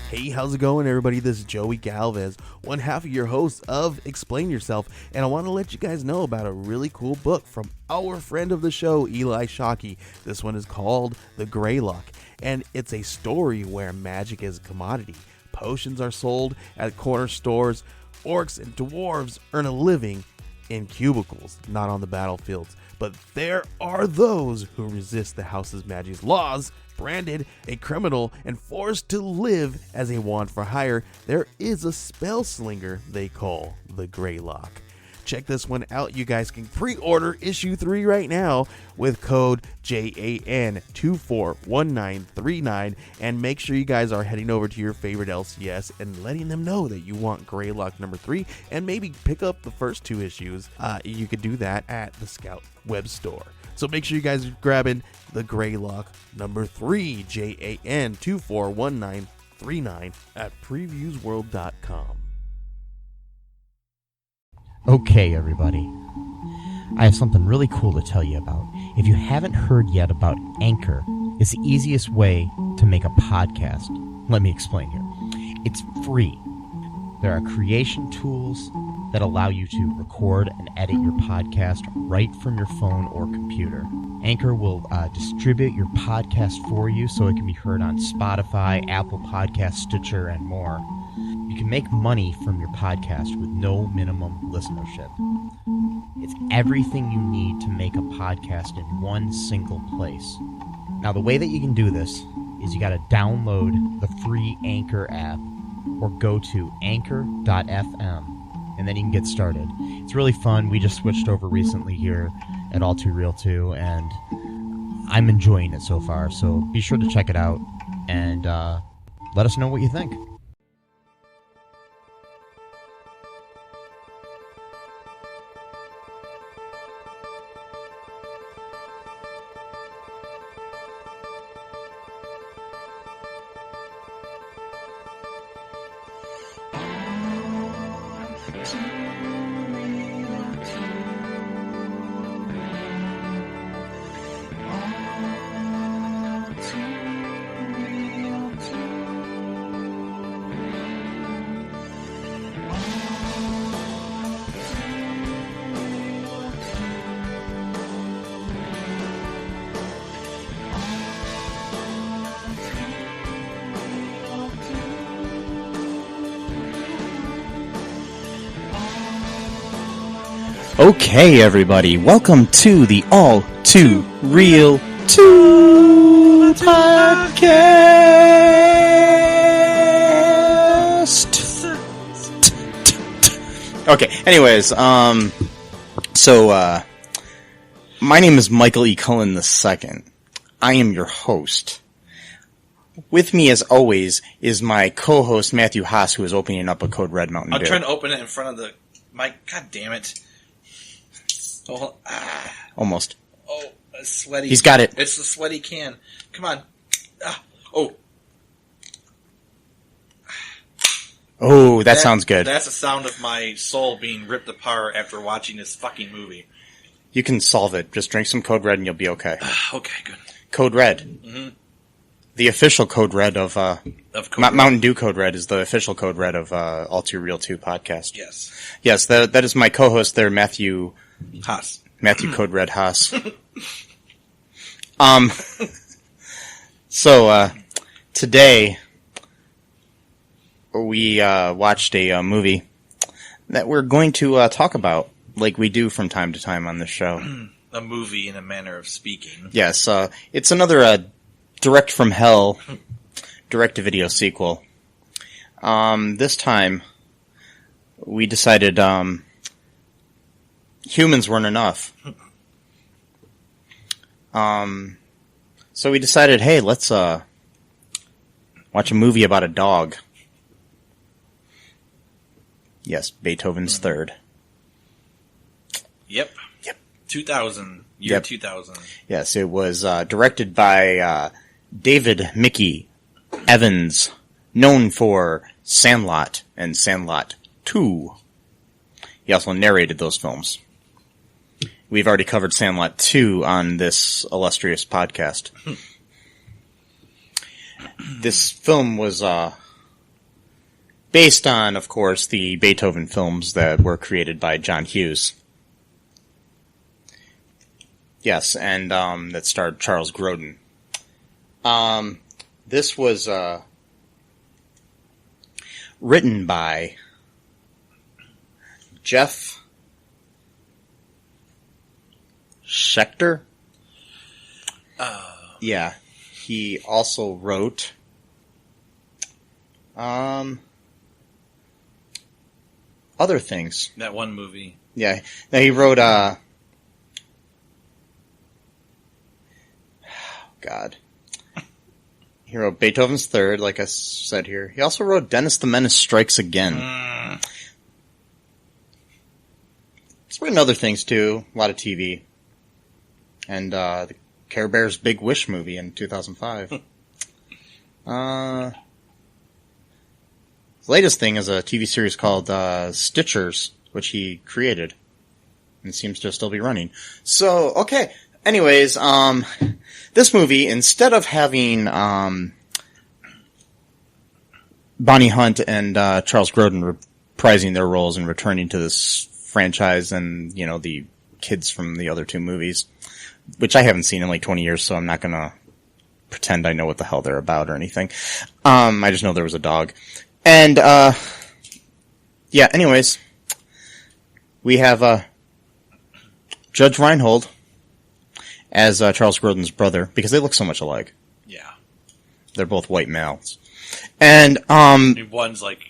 Hey, how's it going, everybody? This is Joey Galvez, one half of your host of Explain Yourself, and I want to let you guys know about a really cool book from our friend of the show, Eli Shockey. This one is called The Greylock, and it's a story where magic is a commodity. Potions are sold at corner stores. Orcs and dwarves earn a living in cubicles, not on the battlefields. But there are those who resist the house's magic's laws. Branded a criminal and forced to live as a wand for hire, there is a spell slinger they call the Greylock. Check this one out. You guys can pre-order issue 3 right now with code JAN241939, and make sure you guys are heading over to your favorite LCS and letting them know that you want Greylock number 3, and maybe pick up the first 2 issues. You could do that at the Scout web store. So make sure you guys are grabbing the Greylock number 3, JAN241939 at previewsworld.com. Okay, everybody. I have something really cool to tell you about. If you haven't heard yet about Anchor, it's the easiest way to make a podcast. Let me explain here. It's free. There are creation tools that allow you to record and edit your podcast right from your phone or computer. Anchor will distribute your podcast for you so it can be heard on Spotify, Apple Podcasts, Stitcher, and more. You can make money from your podcast with no minimum listenership. It's everything you need to make a podcast in one single place. Now, the way that you can do this is you got to download the free Anchor app or go to anchor.fm, and then you can get started. It's really fun. We just switched over recently here at All Too Real 2, and I'm enjoying it so far. So be sure to check it out and let us know what you think. Okay, everybody, welcome to the All Too Real 2 podcast. Okay, anyways, my name is Michael E. Cullen II. I am your host. With me, as always, is my co-host, Matthew Haas, who is opening up a Code Red Mountain Dew. I'm trying to open it in front of the mic. God damn it. Oh, Almost. Oh, it's sweaty. He's got it. It's the sweaty can. Come on. Oh. Oh, that sounds good. That's the sound of my soul being ripped apart after watching this fucking movie. You can solve it. Just drink some Code Red and you'll be okay. Okay, good. Code Red. Mm-hmm. The official Code Red of Mountain Dew Code Red is the official Code Red of All Too Real 2 podcast. Yes. Yes, that is my co-host there, Matthew Haas. Matthew Code Red Haas. So today we watched a movie that we're going to talk about, like we do from time to time on this show. A movie in a manner of speaking. Yes, it's another Direct from Hell direct-to-video sequel. This time we decided humans weren't enough. So we decided, hey, let's watch a movie about a dog. Yes, Beethoven's Third. Yep. 2000. Year Yep. 2000. Yes, it was directed by David Mickey Evans, known for Sandlot and Sandlot 2. He also narrated those films. We've already covered Sandlot 2 on this illustrious podcast. This film was based on, of course, the Beethoven films that were created by John Hughes. Yes, and that starred Charles Grodin. This was written by Jeff Schechter. Yeah, he also wrote other things. That one movie. Yeah, now he wrote God. He wrote Beethoven's Third, like I said here. He also wrote Dennis the Menace Strikes Again. He's written other things too, a lot of TV. And the Care Bears Big Wish movie in 2005. His latest thing is a TV series called Stitchers, which he created. And seems to still be running. So, okay. Anyways, this movie, instead of having Bonnie Hunt and Charles Grodin reprising their roles and returning to this franchise and, you know, the kids from the other two movies, which I haven't seen in like 20 years, so I'm not going to pretend I know what the hell they're about or anything. I just know there was a dog. And, yeah, anyways, we have Judge Reinhold as Charles Grodin's brother, because they look so much alike. Yeah. They're both white males. And, one's like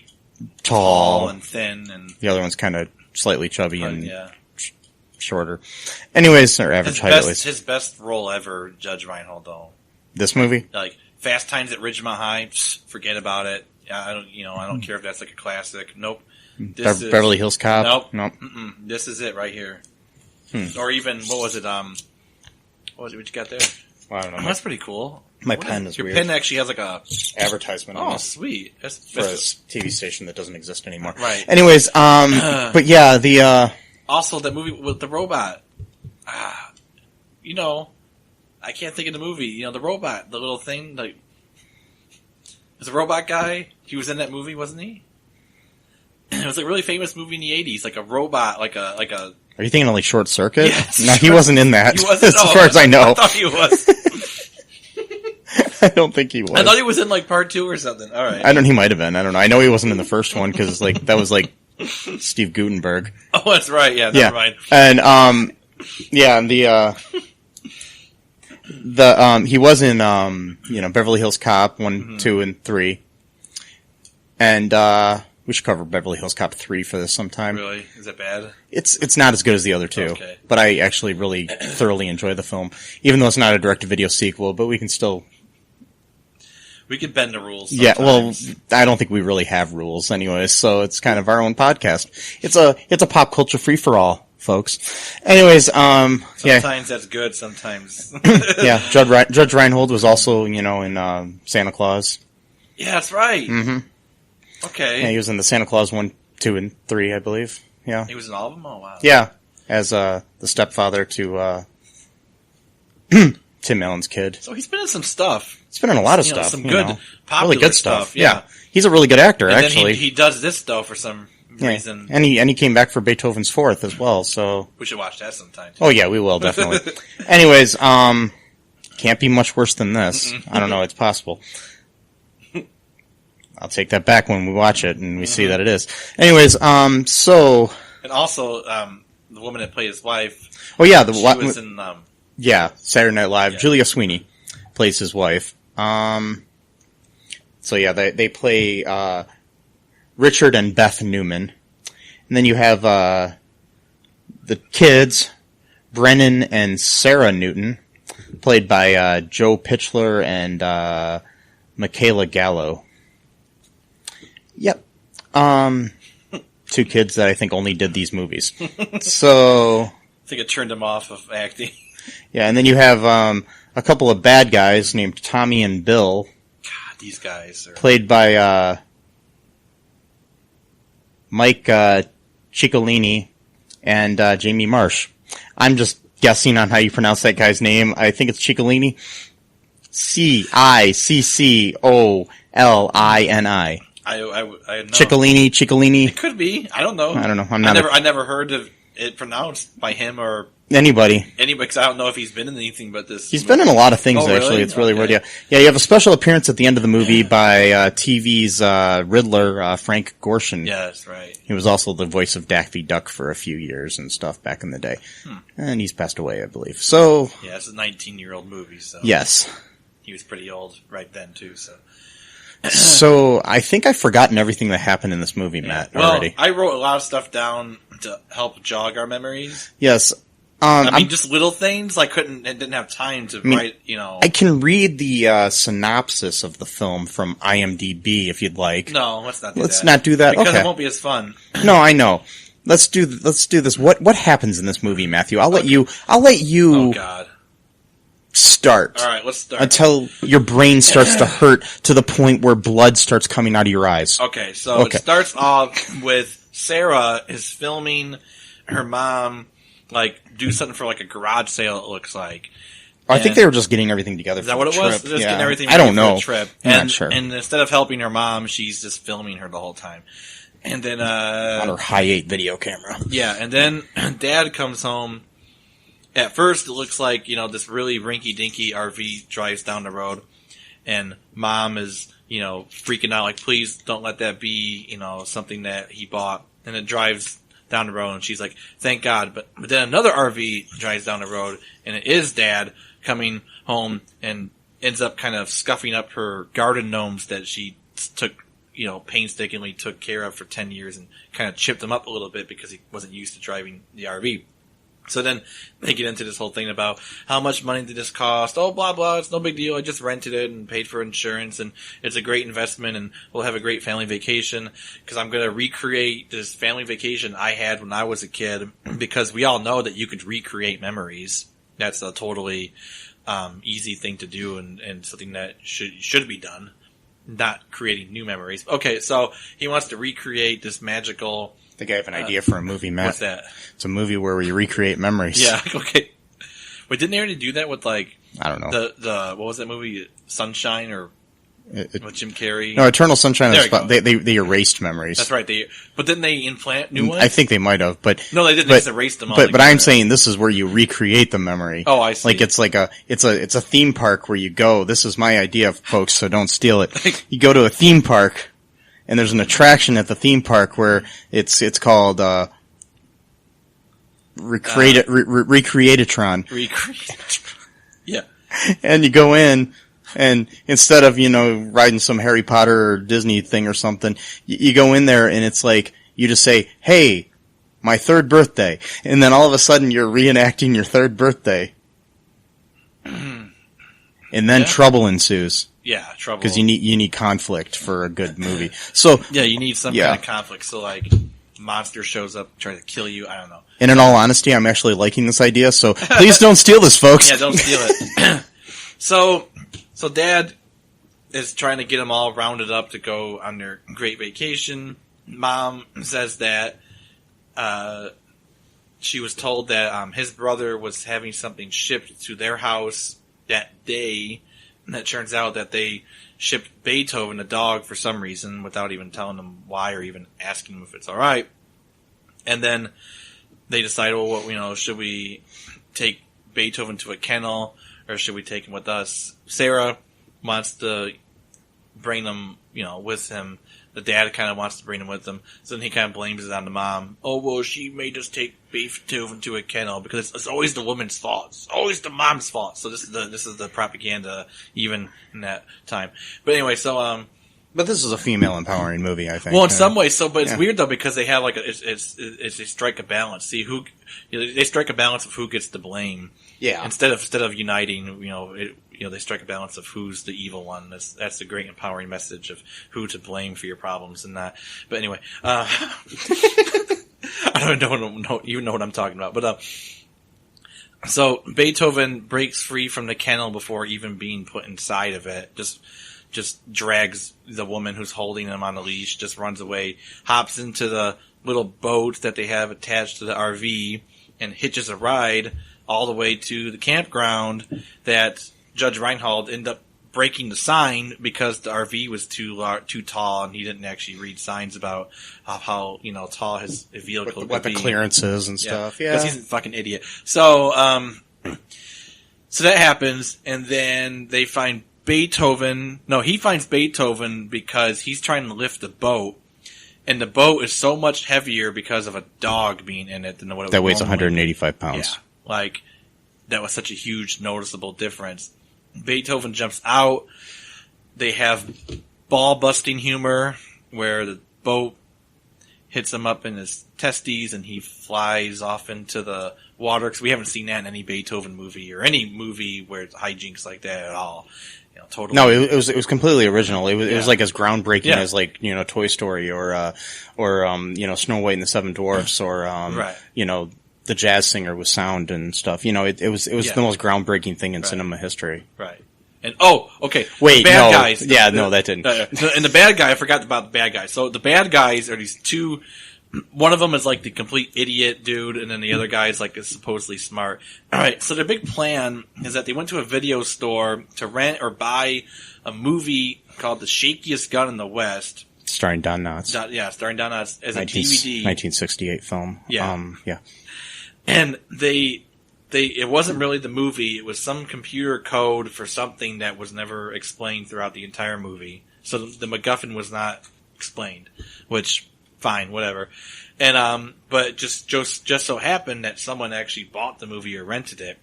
tall and thin, and the other one's kind of slightly chubby and yeah. shorter. Anyways, or average height at least. His best role ever, Judge Reinhold, though. This movie? Like, Fast Times at Ridgemont High, forget about it. I don't care if that's like a classic. Nope. Beverly Hills Cop? Nope. This is it right here. Or even, what was it, what you got there? Well, I don't know. That's pretty cool. My pen is your weird. Your pen actually has like a advertisement on it. Oh, sweet. That's for a TV station that doesn't exist anymore. Right. Anyways, but yeah, the also that movie with the robot. You know, I can't think of the movie. You know, the robot, the little thing, like there's a robot guy. He was in that movie, wasn't he? It was like a really famous movie in the 80s, like a robot, like a Are you thinking of like Short Circuit? Yes, no, he wasn't in that. He wasn't, as far as I know. I thought he was. I don't think he was. I thought he was in like part 2 or something. All right. He might have been. I don't know. I know he wasn't in the first one because like that was like Steve Guttenberg. Oh, that's right. Yeah, never mind. And yeah, he was in Beverly Hills Cop 1, 2, and 3. And we should cover Beverly Hills Cop 3 for this sometime. Really? Is it bad? It's not as good as the other two. Okay. But I actually really thoroughly enjoy the film. Even though it's not a direct-to-video sequel, but we can still... We can bend the rules sometimes. Yeah, well, I don't think we really have rules anyways, so it's kind of our own podcast. It's a pop culture free-for-all, folks. Anyways, sometimes that's good, sometimes... yeah, Judge Reinhold was also, in Santa Claus. Yeah, that's right. Mm-hmm. Okay. Yeah, he was in the Santa Claus 1, 2, and 3, I believe. Yeah. He was in all of them? Oh, wow. Yeah, as the stepfather to Tim Allen's kid. So he's been in some stuff. He's been in a lot of stuff. Some good, popular really good stuff. Yeah. He's a really good actor, and actually. Then he does this, though, for some reason. And he came back for Beethoven's Fourth as well, so... We should watch that sometime, too. Oh, yeah, we will, definitely. Anyways, can't be much worse than this. I don't know, it's possible. I'll take that back when we watch it and we see that it is. Anyways, so... And also, the woman that played his wife... Oh, yeah. She was in... yeah, Saturday Night Live. Yeah. Julia Sweeney plays his wife. So, yeah, they play Richard and Beth Newman. And then you have the kids, Brennan and Sarah Newton, played by Joe Pitchler and Michaela Gallo. Yep. Two kids that I think only did these movies. So... I think it turned them off of acting. Yeah, and then you have a couple of bad guys named Tommy and Bill. God, these guys are... Played by Mike Ciccolini and Jamie Marsh. I'm just guessing on how you pronounce that guy's name. I think it's Ciccolini. Cicccolini. I know. Ciccolini. It could be. I don't know. I never heard of it pronounced by him or anybody. Because I don't know if he's been in anything but this. He's been in a lot of things, actually. Really? It's really weird. Yeah, you have a special appearance at the end of the movie by TV's Riddler, Frank Gorshin. Yeah, that's right. He was also the voice of Daffy Duck for a few years and stuff back in the day. And he's passed away, I believe. So yeah, it's a 19-year-old movie, so yes. He was pretty old right then, too, so... So, I think I've forgotten everything that happened in this movie, Matt, already. I wrote a lot of stuff down to help jog our memories. Yes. Just little things. I didn't have time to write, I can read the synopsis of the film from IMDb if you'd like. No, let's not do that. Let's not do that? Because okay. It won't be as fun. No, I know. Let's do this. What happens in this movie, Matthew? I'll let you Oh, God. Start. All right, let's start. Until your brain starts to hurt to the point where blood starts coming out of your eyes. Okay, so it starts off with Sarah is filming her mom, do something for, a garage sale, it looks like. I think they were just getting everything together for the trip. Is that what it was? Just getting everything I don't ready for know. the trip. I'm not sure. And instead of helping her mom, she's just filming her the whole time. And then, on her high-8 video camera. Yeah, and then Dad comes home. At first, it looks like, this really rinky-dinky RV drives down the road, and Mom is, freaking out, please don't let that be, something that he bought. And it drives down the road, and she's like, thank God. But then another RV drives down the road, and it is Dad coming home and ends up kind of scuffing up her garden gnomes that she took, painstakingly took care of for 10 years and kind of chipped them up a little bit because he wasn't used to driving the RV. So then they get into this whole thing about how much money did this cost? Oh, blah, blah, it's no big deal. I just rented it and paid for insurance, and it's a great investment, and we'll have a great family vacation because I'm going to recreate this family vacation I had when I was a kid, because we all know that you could recreate memories. That's a totally easy thing to do and something that should be done, not creating new memories. Okay, so he wants to recreate this magical... I think I have an idea for a movie, Matt. What's that? It's a movie where we recreate memories. Yeah, okay. Wait, didn't they already do that with, I don't know. The what was that movie? Sunshine or with Jim Carrey? No, Eternal Sunshine is fun. They erased memories. That's right. But didn't they implant new ones? I think they might have, but... No, they didn't. They just erased them all. But I'm saying this is where you recreate the memory. Oh, I see. It's a theme park where you go. This is my idea, folks, so don't steal it. You go to a theme park, and there's an attraction at the theme park where it's called Recreatatron. Yeah. And you go in, and instead of, riding some Harry Potter or Disney thing or something, you go in there and it's like, you just say, hey, my third birthday. And then all of a sudden you're reenacting your third birthday. And then trouble ensues. Yeah, trouble. Because you need conflict for a good movie. So yeah, you need some kind of conflict. So monster shows up trying to kill you. I don't know. And in all honesty, I'm actually liking this idea. So please don't steal this, folks. Yeah, don't steal it. So Dad is trying to get them all rounded up to go on their great vacation. Mom says that she was told that his brother was having something shipped to their house that day. And it turns out that they shipped Beethoven, a dog, for some reason, without even telling them why or even asking them if it's all right. And then they decide, should we take Beethoven to a kennel or should we take him with us? Sarah wants to bring him, with him. The dad kind of wants to bring him with him. So then he kind of blames it on the mom. Oh, well, she made us take Beethoven to a kennel because it's always the woman's fault. It's always the mom's fault. So this is the propaganda even in that time. But anyway, so but this is a female empowering movie, I think. Well, in some ways, but it's weird though because they have it's they strike a balance. See they strike a balance of who gets the blame. Yeah. Instead of uniting, they strike a balance of who's the evil one. That's the great empowering message of who to blame for your problems and that. But anyway, I don't even know what I'm talking about. But so Beethoven breaks free from the kennel before even being put inside of it. Just drags the woman who's holding him on the leash, just runs away, hops into the little boat that they have attached to the RV, and hitches a ride all the way to the campground that Judge Reinhold ended up breaking the sign because the RV was too tall, and he didn't actually read signs about how tall his vehicle what the clearance is and stuff. Yeah, because he's a fucking idiot. So so that happens, and then they find Beethoven. No, he finds Beethoven because he's trying to lift the boat, and the boat is so much heavier because of a dog being in it than what it was. That weighs normally. 185 pounds. Yeah, like that was such a huge noticeable difference. Beethoven jumps out. They have ball-busting humor where the boat hits him up in his testes and he flies off into the water. Because we haven't seen that in any Beethoven movie or any movie where it's hijinks like that at all. Totally. No, it was completely original. It was like as groundbreaking as like Toy Story or Snow White and the Seven Dwarfs or the Jazz Singer with sound and stuff. It was the most groundbreaking thing in cinema history. Right. And okay. Wait, the bad guys. That didn't. And the bad guy, I forgot about the bad guys. So the bad guys are these two. One of them is like the complete idiot dude, and then the other guy is like supposedly smart. All right. So their big plan is that they went to a video store to rent or buy a movie called The Shakiest Gun in the West. Starring Don Knotts. Starring Don Knotts as a DVD. 1968 film. Yeah. And it wasn't really the movie. It was some computer code for something that was never explained throughout the entire movie. So the MacGuffin was not explained, which, fine, whatever. And, but just so happened that someone actually bought the movie or rented it.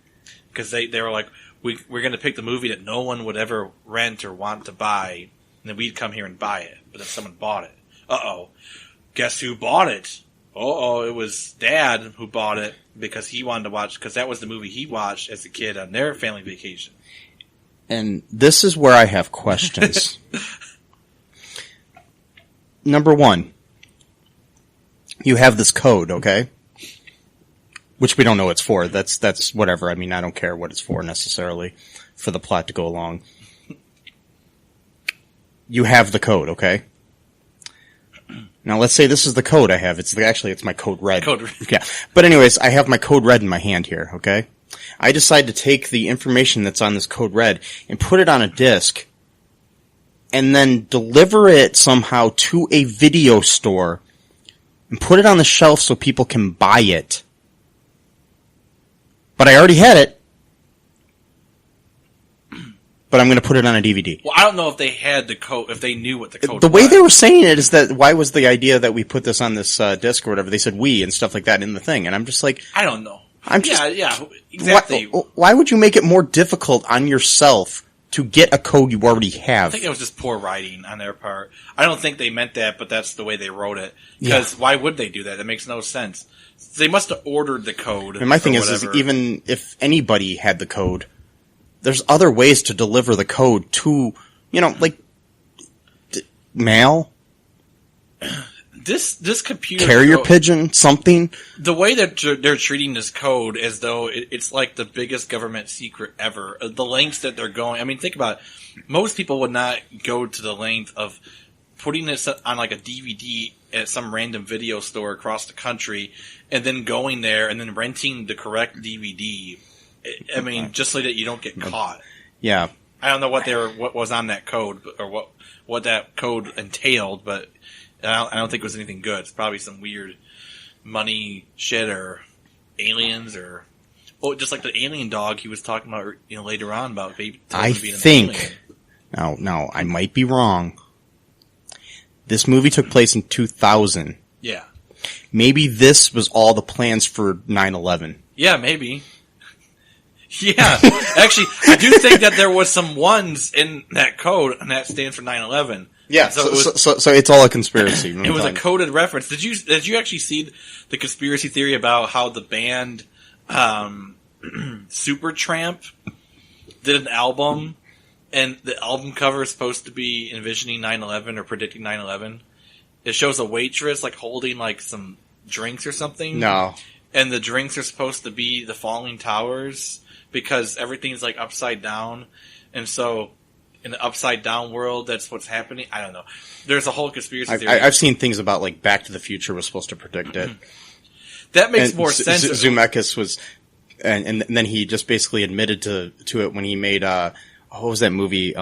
Because they were like, we're going to pick the movie that no one would ever rent or want to buy. And then we'd come here and buy it. But then someone bought it. Uh-oh. Guess who bought it? It was Dad who bought it because he wanted to watch, because that was the movie he watched as a kid on their family vacation. And this is where I have questions. Number one, you have this code, okay? Which we don't know what it's for. That's whatever. I mean, I don't care what it's for necessarily for the plot to go along. You have the code, okay? Now, let's say this is the code I have. It's my code red. Yeah. But anyways, I have my code red in my hand here, okay? I decide to take the information that's on this code red and put it on a disc and then deliver it somehow to a video store and put it on the shelf so people can buy it. But I already had it. But I'm going to put it on a DVD. Well, I don't know if they had the code, if they knew what the code was. The way they were saying it is that, why was the idea that we put this on this disc or whatever? They said we and stuff like that in the thing. And I'm just like... I don't know. Yeah, exactly. Why would you make it more difficult on yourself to get a code you already have? I think it was just poor writing on their part. I don't think they meant that, but that's the way they wrote it. Because why would they do that? It makes no sense. They must have ordered the code. And my thing is even if anybody had the code... There's other ways to deliver the code to, like mail, this computer carrier pigeon, something. The way that they're treating this code as though it's like the biggest government secret ever. The lengths that they're going. I mean, think about it. Most people would not go to the length of putting this on like a DVD at some random video store across the country, and then going there and then renting the correct DVD. I mean, just so that you don't get caught. Yeah. I don't know what was on that code or what that code entailed, but I don't think it was anything good. It's probably some weird money shit or aliens or just like the alien dog he was talking about, later on about baby. I think now I might be wrong. This movie took place in 2000. Yeah. Maybe this was all the plans for 9/11. Yeah, maybe. Yeah, actually, I do think that there was some ones in that code, and that stands for 9/11. Yeah, so it's all a conspiracy. It was a coded reference. Did you actually see the conspiracy theory about how the band Supertramp did an album, and the album cover is supposed to be envisioning 9/11 or predicting 9/11? It shows a waitress like holding like some drinks or something. No, and the drinks are supposed to be the falling towers. Because everything's like upside down, and so in the upside down world, that's what's happening. I don't know. There's a whole conspiracy theory. I've seen things about like Back to the Future was supposed to predict it. That makes more sense. Zemeckis was, and then he just basically admitted to it when he made what was that movie?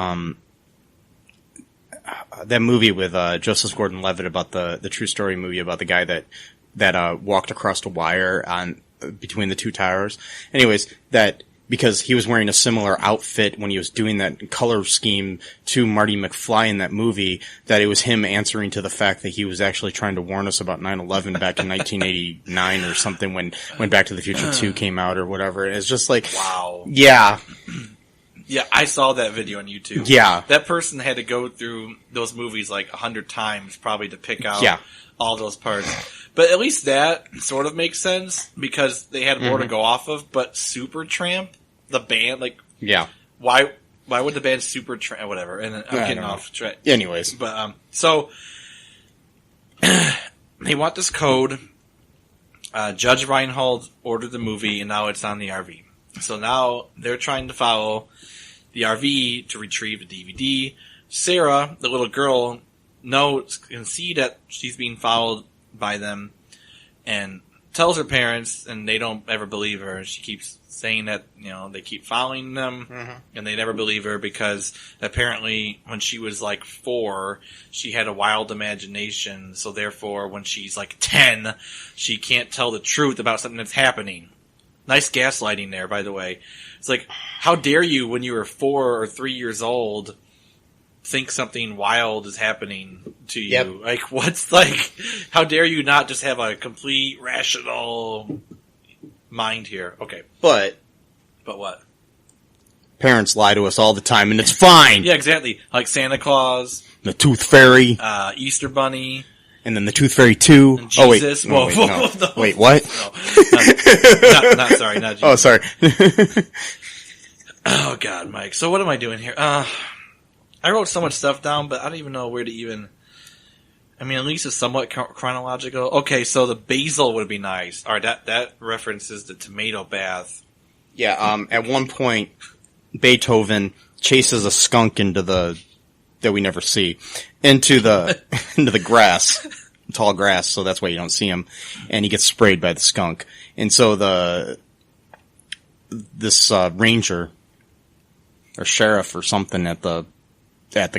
That movie with Joseph Gordon-Levitt about the true story movie about the guy that walked across the wire on between the two towers. Anyways, that because he was wearing a similar outfit when he was doing that color scheme to Marty McFly in that movie, that it was him answering to the fact that he was actually trying to warn us about 9/11 back in 1989 or something when Back to the Future 2 came out or whatever. And it's just like, wow. Yeah. Yeah, I saw that video on YouTube. Yeah. That person had to go through those movies like 100 times probably to pick out all those parts. But at least that sort of makes sense because they had more to go off of. But Supertramp, the band, like, why would the band Supertramp, whatever? And I'm getting off track. Anyways, but so they want this code. Judge Reinhold ordered the movie, and now it's on the RV. So now they're trying to follow the RV to retrieve the DVD. Sarah, the little girl, can see that she's being followed by them and tells her parents, and they don't ever believe her. She keeps saying that, they keep following them, and they never believe her because apparently when she was like 4, she had a wild imagination, so therefore when she's like 10, she can't tell the truth about something that's happening. Nice gaslighting there, by the way. It's like, how dare you, when you were 4 or 3 years old, think something wild is happening to you? Yep. Like, how dare you not just have a complete rational mind here? Okay. But what? Parents lie to us all the time, and it's fine. Yeah, exactly. Like Santa Claus, The Tooth Fairy, Easter Bunny. And then the Tooth Fairy 2. And Jesus. Oh, wait. No. Wait, what? No. Not sorry, not Jesus. Oh, sorry. Oh, God, Mike. So what am I doing here? I wrote so much stuff down, but I don't even know where to even... I mean, at least it's somewhat chronological. Okay, so the basil would be nice. All right, that references the tomato bath. Yeah, at one point, Beethoven chases a skunk that we never see, into the grass, tall grass, so that's why you don't see him, and he gets sprayed by the skunk. And so this ranger or sheriff or something at the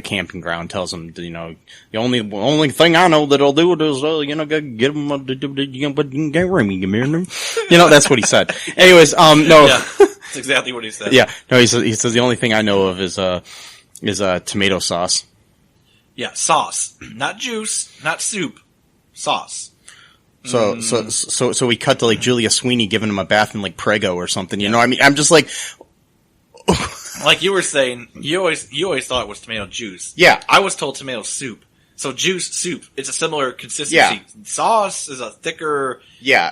camping ground tells him, the only thing I know that I'll do is get him that's what he said. Anyways, no. Yeah, that's exactly what he said. Yeah, no, he says the only thing I know of is tomato sauce. Yeah, sauce. Not juice, not soup. Sauce. So we cut to like Julia Sweeney giving him a bath in like Prego or something, you know? I mean, I'm just like... Like you were saying, you always thought it was tomato juice. Yeah. I was told tomato soup. So juice, soup, it's a similar consistency. Yeah. Sauce is a thicker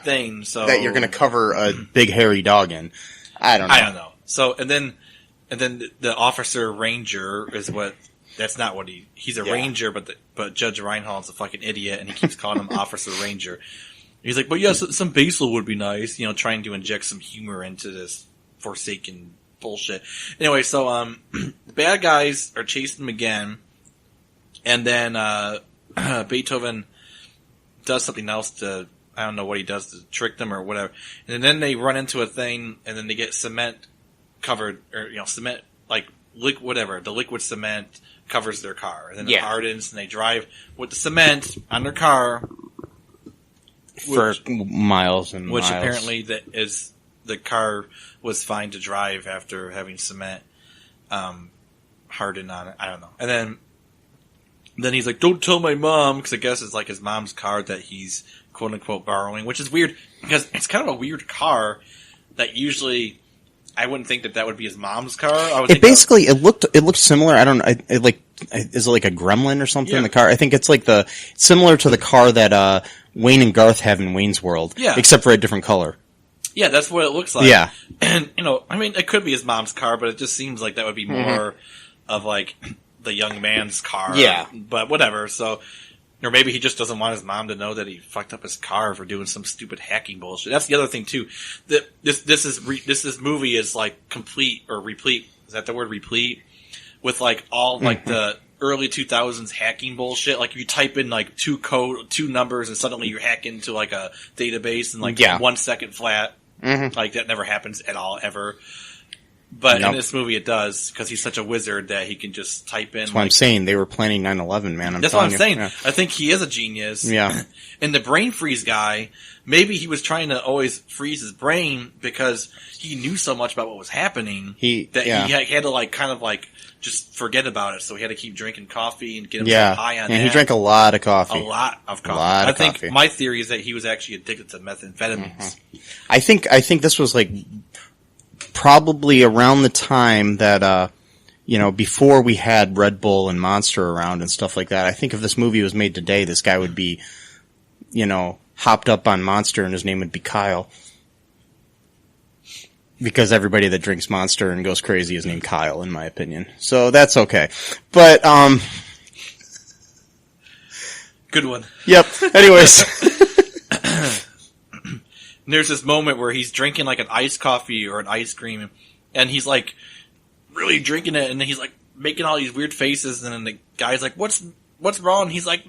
thing, so... That you're gonna cover a big hairy dog in. I don't know. So, and then the officer ranger is what... That's not what he's a ranger, but Judge Reinhold's a fucking idiot, and he keeps calling him Officer Ranger. He's like, but yes, some basil would be nice, trying to inject some humor into this forsaken bullshit. Anyway, so the bad guys are chasing him again, and then Beethoven does something else to, I don't know what he does to trick them or whatever, and then they run into a thing, and then they get cement covered, or cement, like whatever, the liquid cement covers their car, and then it hardens, and they drive with the cement on their car for miles and which miles. Apparently the car was fine to drive after having cement hardened on it. I don't know. And then he's like, "Don't tell my mom," because I guess it's like his mom's car that he's quote unquote borrowing, which is weird because it's kind of a weird car that usually. I wouldn't think that would be his mom's car. It looked similar. I don't know. Is it like a Gremlin or something? Yeah. The car. I think it's like similar to the car that Wayne and Garth have in Wayne's World. Yeah. Except for a different color. Yeah, that's what it looks like. Yeah. And I mean, it could be his mom's car, but it just seems like that would be more of like the young man's car. Yeah. But whatever. So. Or maybe he just doesn't want his mom to know that he fucked up his car for doing some stupid hacking bullshit. That's the other thing too. That this movie is like complete or replete. Is that the word, replete? With like all like the early 2000s hacking bullshit. Like you type in like two numbers and suddenly you hack into like a database in like 1 second flat. Like that never happens at all ever. But Nope. in this movie, it does, because he's such a wizard that he can just type in. That's what I'm saying. They were planning 9/11, man. That's what I'm telling saying. you. I think he is a genius. Yeah. And the brain freeze guy, maybe he was trying to always freeze his brain because he knew so much about what was happening He had to like kind of like just forget about it. So he had to keep drinking coffee and get himself Yeah. high on And that. he drank a lot of coffee. A lot of coffee. Lot of I think coffee. my theory is that he was actually addicted to methamphetamines. I think this was like probably around the time that before we had Red Bull and Monster around and stuff like that. I think if this movie was made today, this guy would be, hopped up on Monster and his name would be Kyle. Because everybody that drinks Monster and goes crazy is named Kyle, in my opinion. So that's okay. But, Good one. yep. Anyways. And there's this moment where he's drinking like an iced coffee or an ice cream, and he's like really drinking it, and then he's like making all these weird faces, and then the guy's like, "What's wrong?" And he's like,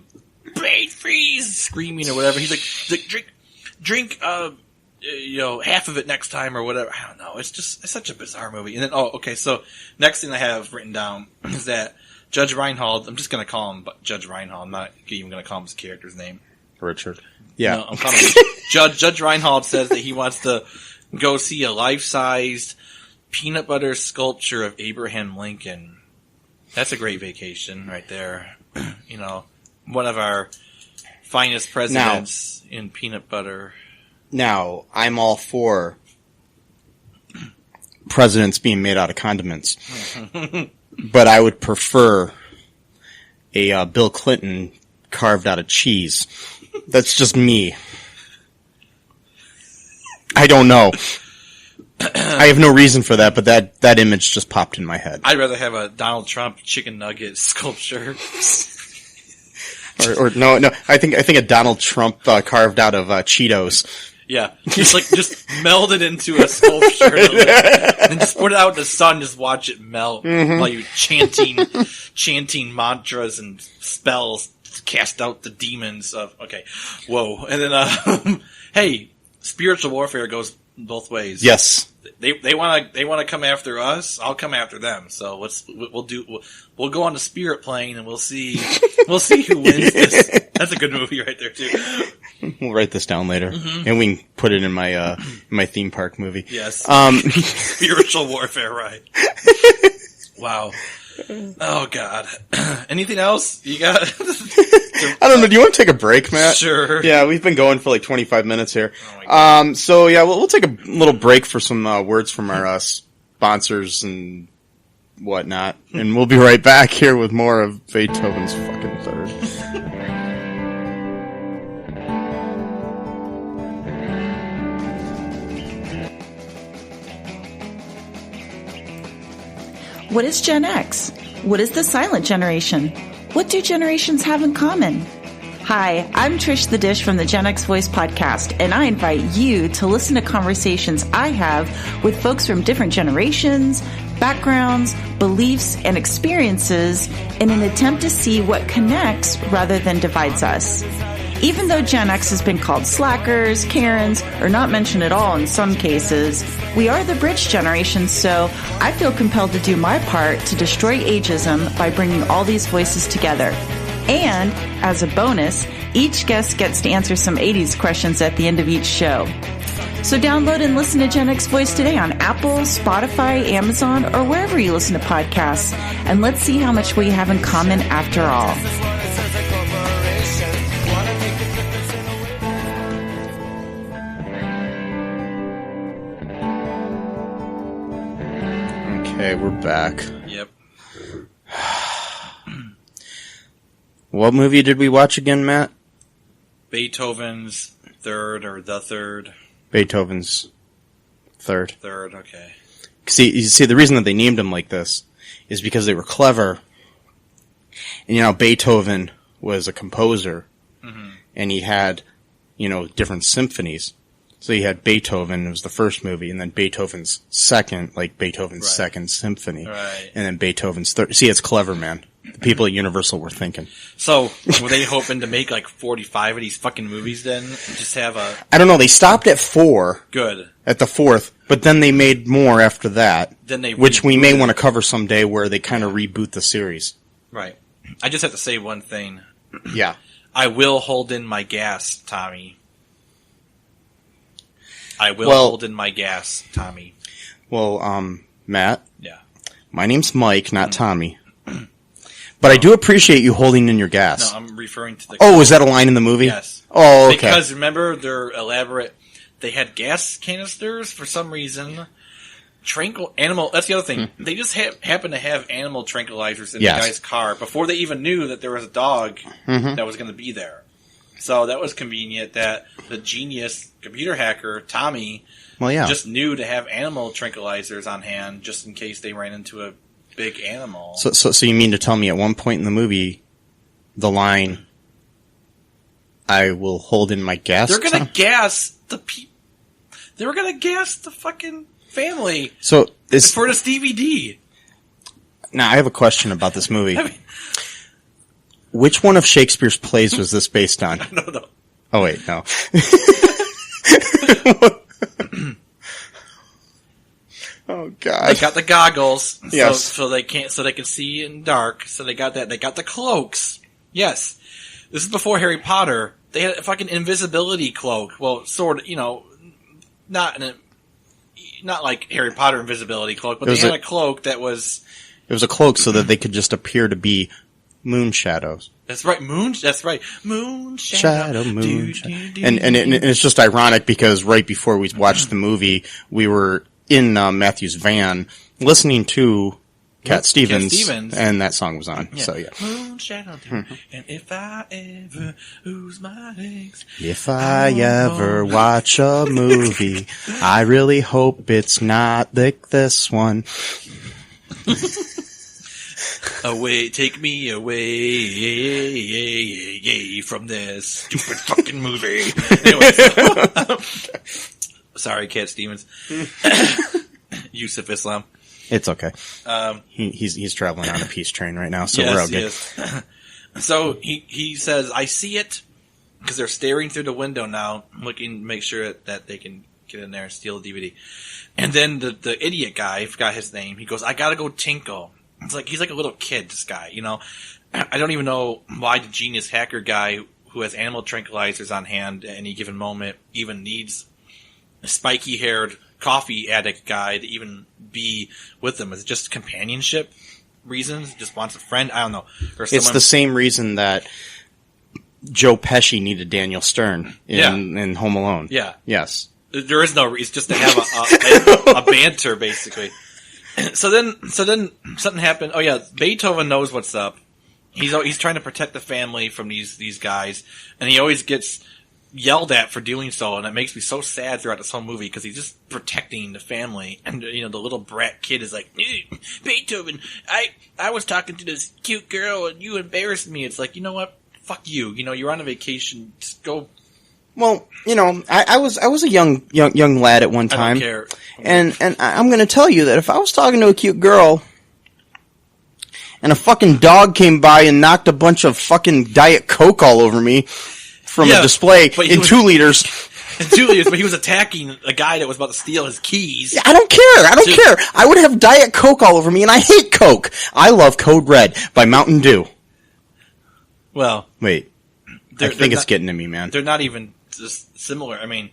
"Brain freeze!" screaming or whatever. He's like, drink, half of it next time or whatever. I don't know. It's such a bizarre movie. And then okay. So next thing I have written down is that Judge Reinhold. I'm just gonna call him Judge Reinhold. I'm not even gonna call him his character's name. Richard. Yeah. No, I'm calling him Judge Reinhold says that he wants to go see a life-sized peanut butter sculpture of Abraham Lincoln. That's a great vacation right there. One of our finest presidents in peanut butter. Now, I'm all for presidents being made out of condiments. But I would prefer a Bill Clinton carved out of cheese. That's just me. I don't know. I have no reason for that, but that image just popped in my head. I'd rather have a Donald Trump chicken nugget sculpture. or no, I think a Donald Trump carved out of Cheetos. Yeah, just meld it into a sculpture and just put it out in the sun. Just watch it melt while you chanting mantras and spells to cast out the demons of. Okay, whoa, and then hey, spiritual warfare goes both ways. Yes, they want to come after us. I'll come after them. So we'll go on the spirit plane and we'll see who wins this. That's a good movie right there too. We'll write this down later, and we can put it in my theme park movie. Yes. Spiritual warfare, right? Wow. Oh God. Anything else you got? I don't know. Do you want to take a break, Matt? Sure. Yeah, we've been going for like 25 minutes here. Oh my God. So yeah, we'll take a little break for some words from our sponsors and whatnot, and we'll be right back here with more of Beethoven's fucking Third. What is Gen X? What is the silent generation? What do generations have in common? Hi, I'm Trish the Dish from the Gen X Voice podcast, and I invite you to listen to conversations I have with folks from different generations, backgrounds, beliefs, and experiences in an attempt to see what connects rather than divides us. Even though Gen X has been called slackers, Karens, or not mentioned at all in some cases, we are the bridge generation, so I feel compelled to do my part to destroy ageism by bringing all these voices together. And, as a bonus, each guest gets to answer some 80s questions at the end of each show. So download and listen to Gen X Voice today on Apple, Spotify, Amazon, or wherever you listen to podcasts. And let's see how much we have in common after all. Okay, we're back. Yep. What movie did we watch again, Matt? Beethoven's Third or The Third. Beethoven's Third. Third. Okay. See, the reason that they named him like this is because they were clever. And Beethoven was a composer, and he had, different symphonies. So you had Beethoven, it was the first movie, and then Beethoven's second, like Beethoven's Right. Second Symphony. Right. And then Beethoven's third. See, it's clever, man. the people at Universal were thinking. So, were they hoping to make like 45 of these fucking movies then? Just have a... I don't know, they stopped at 4. Good. At the 4th, but then they made more after that. Then they which we may rebooted want to it. cover someday where they kind of reboot the series. Right. I just have to say one thing. Yeah. I will hold in my gas, Tommy. I will Well- hold in my gas, Tommy. Well, Matt, Yeah. my name's Mike, not Tommy. But I do appreciate you holding in your gas. No, I'm referring to the... Oh, is that a line in the movie? Yes. Oh, okay. Because remember, their elaborate... They had gas canisters for some reason. Animal... That's the other thing. They just happened to have animal tranquilizers in Yes. the guy's car before they even knew that there was a dog that was going to be there. So that was convenient that the genius computer hacker, Tommy, Well, yeah. just knew to have animal tranquilizers on hand just in case they ran into a big animal. So you mean to tell me at one point in the movie, the line, I will hold in my gas? They're going Tom? to gas the They were going to gas the fucking family So for this DVD. now I have a question about this movie. I mean, Which one of Shakespeare's plays was this based on? no. Oh wait, no. Oh God! They got the goggles, Yes. so they can't, so they can see in dark. So they got that. They got the cloaks. Yes, this is before Harry Potter. They had a fucking invisibility cloak. Well, sort of, not like Harry Potter invisibility cloak, but they had a cloak that was. It was a cloak so that they could just appear to be moon shadows. That's right, That's right, moon Shadow, shadow, moon. And it's just ironic because right before we watched the movie, we were in Matthew's van listening to Cat Stevens, and that song was on. Yeah. So yeah. Moon shadow, and if I ever lose my legs, If I ever watch a movie, I really hope it's not like this one. away, take me away from this stupid fucking movie. Anyway, sorry, Cat Stevens. Yusuf Islam. It's okay. He's traveling on a peace train right now, so Yes, we're all good. yes. So he says, I see it, because they're staring through the window now, looking to make sure that they can get in there and steal the DVD. And then the idiot guy, I forgot his name, he goes, I gotta go tinkle. It's like, he's like a little kid, this guy, I don't even know why the genius hacker guy who has animal tranquilizers on hand at any given moment even needs a spiky-haired coffee addict guy to even be with him. Is it just companionship reasons? Just wants a friend? I don't know. Or It's the same reason that Joe Pesci needed Daniel Stern in Home Alone. Yeah. Yes. There is no reason. It's just to have a banter, basically. So then something happened. Oh yeah, Beethoven knows what's up. He's trying to protect the family from these guys, and he always gets yelled at for doing so, and it makes me so sad throughout this whole movie because he's just protecting the family, and the little brat kid is like, Beethoven, I was talking to this cute girl and you embarrassed me. It's like, you know what? Fuck you. You're on a vacation. Just go. Well, I was a young lad at one I time, don't care. and I'm going to tell you that if I was talking to a cute girl, and a fucking dog came by and knocked a bunch of fucking Diet Coke all over me from a display in 2 liters. In 2 liters, but he was attacking a guy that was about to steal his keys. Yeah, I don't care. I would have Diet Coke all over me, and I hate Coke. I love Code Red by Mountain Dew. Well, Wait, I think it's getting to me, man. They're not even just similar. I mean,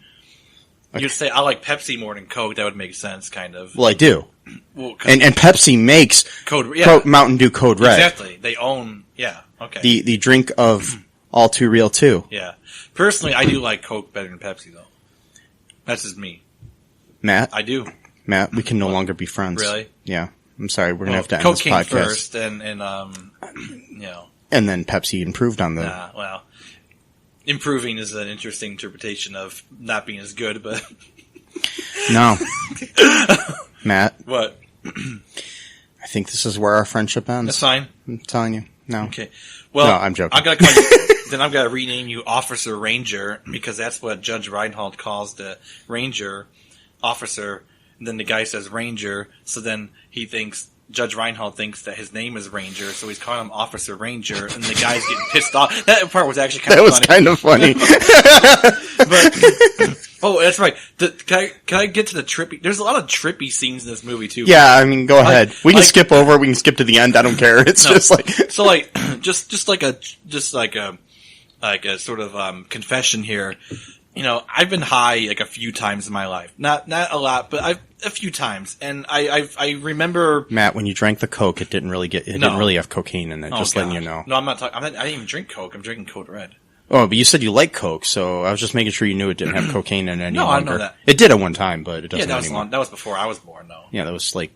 you'd say I like Pepsi more than Coke. That would make sense, kind of. Well, I do. Well, And Pepsi makes Mountain Dew Code Red. Exactly. They own. Yeah. Okay. The drink of all too real too. Yeah. Personally, I do like Coke better than Pepsi, though. That's just me. Matt, I do. Matt, we can no longer be friends. Really? Yeah. I'm sorry. We're gonna have to end Coke this came podcast. first, and And then Pepsi improved on the. well, improving is an interesting interpretation of not being as good, but No. Matt, what? I think this is where our friendship ends. That's fine. I'm telling you. No. Okay. Well, No, I'm joking. I'm gonna call you. Then I've got to rename you Officer Ranger because that's what Judge Reinhold calls the Ranger officer. And then the guy says Ranger, so then he thinks Judge Reinhold thinks that his name is Ranger, so he's calling him Officer Ranger, and the guy's getting pissed off. That part was actually kind of funny. That was kind of funny. But, oh, that's right. Can I get to the trippy? There's a lot of trippy scenes in this movie too. Yeah, I mean, go ahead. We can skip over. We can skip to the end. I don't care. It's just like so, like just like a sort of confession here. You know, I've been high like a few times in my life. Not a lot, but a few times. And I remember Matt, when you drank the Coke, it didn't really have cocaine in it. Just letting you know. No, I'm not talking. I didn't even drink Coke. I'm drinking Code Red. Oh, but you said you like Coke, so I was just making sure you knew it didn't have cocaine in it any longer. No, I know that. It did at one time, but it doesn't that was anymore. long. That was before I was born, though. Yeah, that was like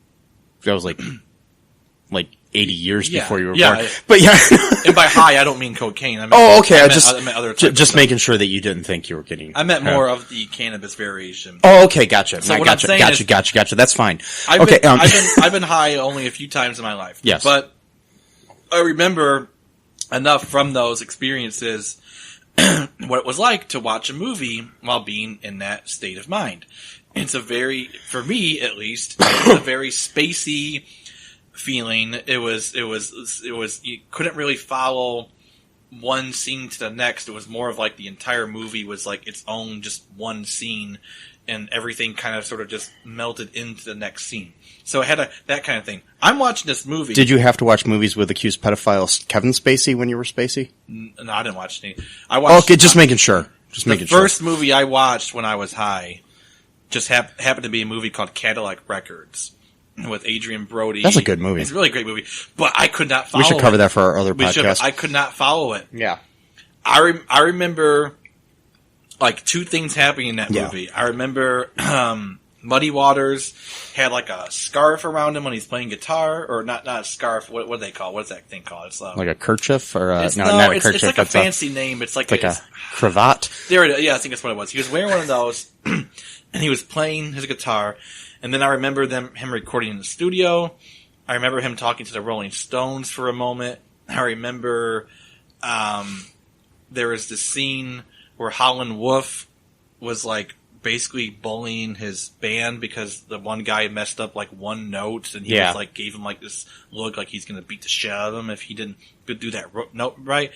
80 years before you were born. But yeah. And by high, I don't mean cocaine. I mean, okay. I meant other just making sure that you didn't think you were getting. I meant more of the cannabis variation. Oh, okay, gotcha. So Gotcha. That's fine. I've been high only a few times in my life. Yes, but I remember enough from those experiences what it was like to watch a movie while being in that state of mind. It's for me at least, it's a very spacey feeling. It was, you couldn't really follow one scene to the next. It was more of like the entire movie was like its own, just one scene, and everything kind of sort of just melted into the next scene. So it had that kind of thing. I'm watching this movie. Did you have to watch movies with accused pedophile Kevin Spacey when you were Spacey? No, I didn't watch any. I watched. Okay, just making sure. The first movie I watched when I was high just happened to be a movie called Cadillac Records with Adrian Brody. That's a good movie. It's a really great movie, but I could not follow it. We should cover that for our other podcast. I could not follow it. Yeah. I remember like two things happening in that movie. I remember Muddy Waters had like a scarf around him when he's playing guitar, or not a scarf. What do they call it? What's that thing called? It's like a kerchief, or not a kerchief. It's like a fancy name. It's like a cravat. There it is. Yeah, I think that's what it was. He was wearing one of those, and he was playing his guitar. And then I remember him recording in the studio. I remember him talking to the Rolling Stones for a moment. I remember there was this scene where Howlin' Wolf was like basically bullying his band because the one guy messed up like one note, and he was like gave him like this look like he's going to beat the shit out of him if he didn't do that note right.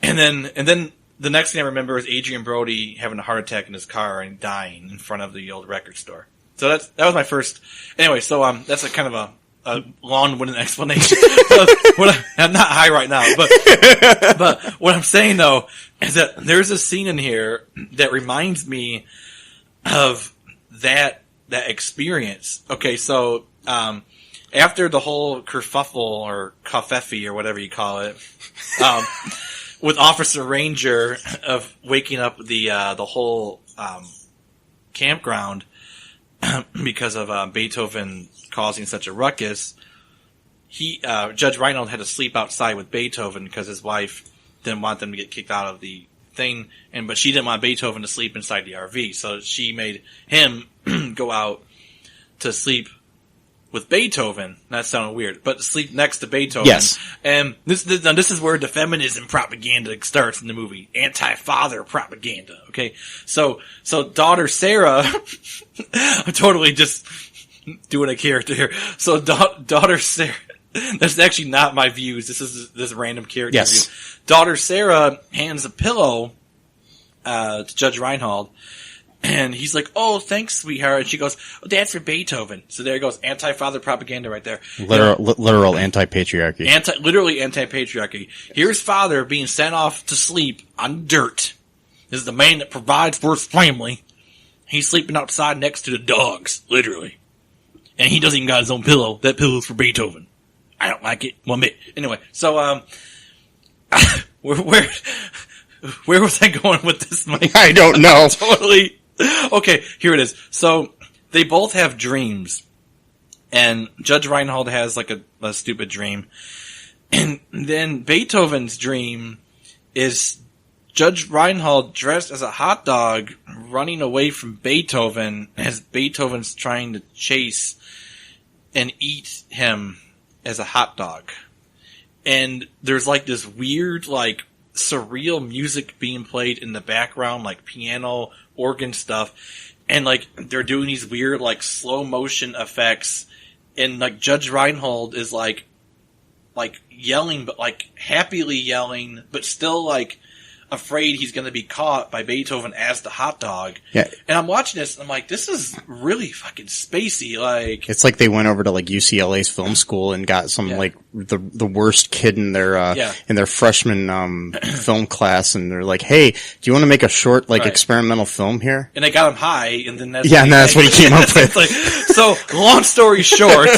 And then the next thing I remember is Adrian Brody having a heart attack in his car and dying in front of the old record store. So that was my first. Anyway, so that's a kind of a long-winded explanation. I'm not high right now, but what I'm saying though is that there's a scene in here that reminds me of that experience. Okay, so after the whole kerfuffle or cuffeffy or whatever you call it, with Officer Ranger of waking up the whole campground. Because of Beethoven causing such a ruckus, Judge Reinhold had to sleep outside with Beethoven because his wife didn't want them to get kicked out of the thing, but she didn't want Beethoven to sleep inside the RV, so she made him go out to sleep with Beethoven. That sounded weird, but to sleep next to Beethoven. Yes. And this is where the feminism propaganda starts in the movie. Anti-father propaganda. Okay. So daughter Sarah, I'm totally just doing a character here. So daughter Sarah, that's actually not my views. This is this random character view. Daughter Sarah hands a pillow, to Judge Reinhold. And he's like, "Oh, thanks, sweetheart." And she goes, "Oh, that's for Beethoven." So there goes anti-father propaganda right there. Literal anti-patriarchy. Literally anti-patriarchy. Here's father being sent off to sleep on dirt. This is the man that provides for his family. He's sleeping outside next to the dogs, literally. And he doesn't even got his own pillow. That pillow's for Beethoven. I don't like it one bit. Anyway, so where was I going with this, Mike? I don't know. Totally. Okay, here it is. So they both have dreams, and Judge Reinhold has like a stupid dream, and then Beethoven's dream is Judge Reinhold dressed as a hot dog running away from Beethoven as Beethoven's trying to chase and eat him as a hot dog. And there's like this weird, like, surreal music being played in the background, like piano, organ stuff, and like they're doing these weird like slow motion effects and like Judge Reinhold is like yelling, but like happily yelling, but still like afraid he's going to be caught by Beethoven as the hot dog. Yeah. And I'm watching this, and I'm like, this is really fucking spacey. Like, It's like they went over to like UCLA's film school and got some like the worst kid in their freshman film class, and they're like, "Hey, do you want to make a short experimental film here?" and they got him high, and then that's what he came up with. Like, so, long story short,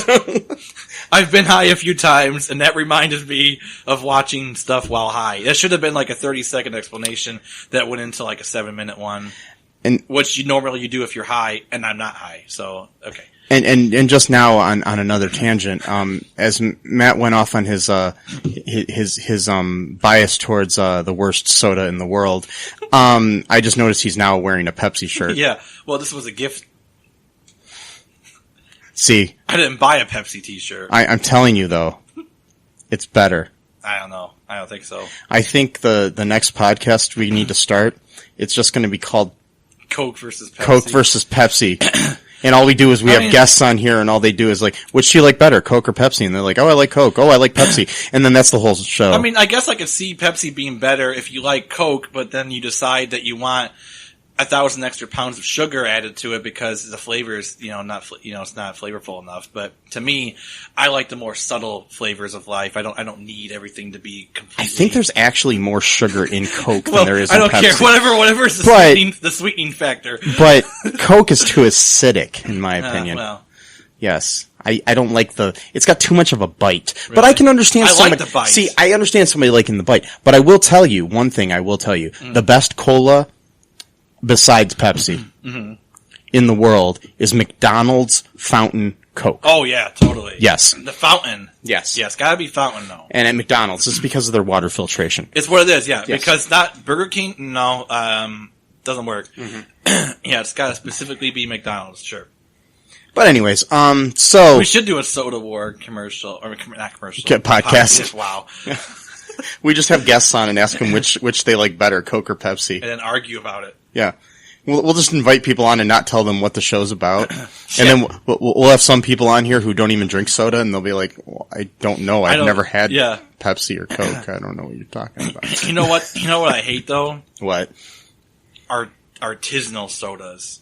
I've been high a few times, and that reminded me of watching stuff while high. That should have been like a 30-second explanation that went into like a 7-minute one, and which you normally do if you're high, and I'm not high. So, okay. And just now on another tangent, as Matt went off on his bias towards the worst soda in the world, I just noticed he's now wearing a Pepsi shirt. Yeah. Well, this was a gift. See, I didn't buy a Pepsi t-shirt. I'm telling you though, it's better. I don't know. I don't think so. I think the next podcast we need to start, it's just going to be called Coke versus Pepsi. Coke versus Pepsi. And all we do is we have guests on here, and all they do is like, which do you like better, Coke or Pepsi? And they're like, oh, I like Coke. Oh, I like Pepsi. And then that's the whole show. I mean, I guess I could see Pepsi being better if you like Coke, but then you decide that you want 1,000 extra pounds of sugar added to it because the flavor is, it's not flavorful enough. But to me, I like the more subtle flavors of life. I don't need everything to be completely. I think there's actually more sugar in Coke than there is in Pepsi. I don't care. Whatever is the sweetening factor. But Coke is too acidic, in my opinion. Well. Yes. I don't like it's got too much of a bite. Really? But I can understand like the bite. See, I understand somebody liking the bite. But I will tell you, one thing I will tell you. The best cola besides Pepsi in the world is McDonald's Fountain Coke. Oh yeah, totally. Yes. The fountain. Yes. Yes, gotta be fountain though. And at McDonald's, it's because of their water filtration. It's what it is, yeah. Yes. Because not Burger King, no, doesn't work. Yeah, it's gotta specifically be McDonald's, sure. But anyways, so we should do a soda war commercial, or not commercial. Podcast. Wow. We just have guests on and ask them which they like better, Coke or Pepsi. And then argue about it. Yeah. We'll just invite people on and not tell them what the show's about. And then we'll have some people on here who don't even drink soda, and they'll be like, well, I don't know. I've never had Pepsi or Coke. I don't know what you're talking about. You know what? You know what I hate, though? What? Artisanal sodas.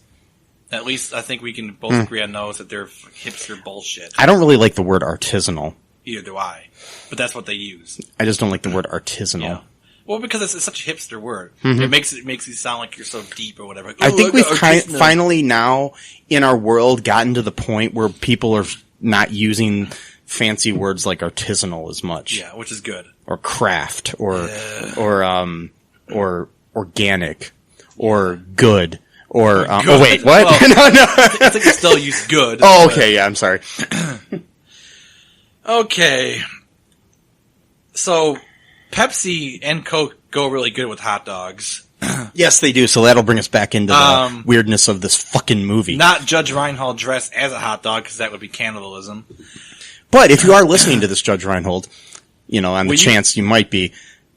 At least I think we can both agree on those that they're hipster bullshit. I don't really like the word artisanal. Either do I. But that's what they use. I just don't like the word artisanal. Yeah. Well, because it's such a hipster word. It makes you sound like you're so deep or whatever. Like, I think we've finally now in our world gotten to the point where people are not using fancy words like artisanal as much. Yeah, which is good. Or craft or organic or good. Or, oh wait, what? Well, no. I think they still use good. Oh, okay, yeah, I'm sorry. Okay. So, Pepsi and Coke go really good with hot dogs. Yes, they do, so that'll bring us back into the weirdness of this fucking movie. Not Judge Reinhold dressed as a hot dog, because that would be cannibalism. But if you are listening to this, Judge Reinhold, on the chance you might be,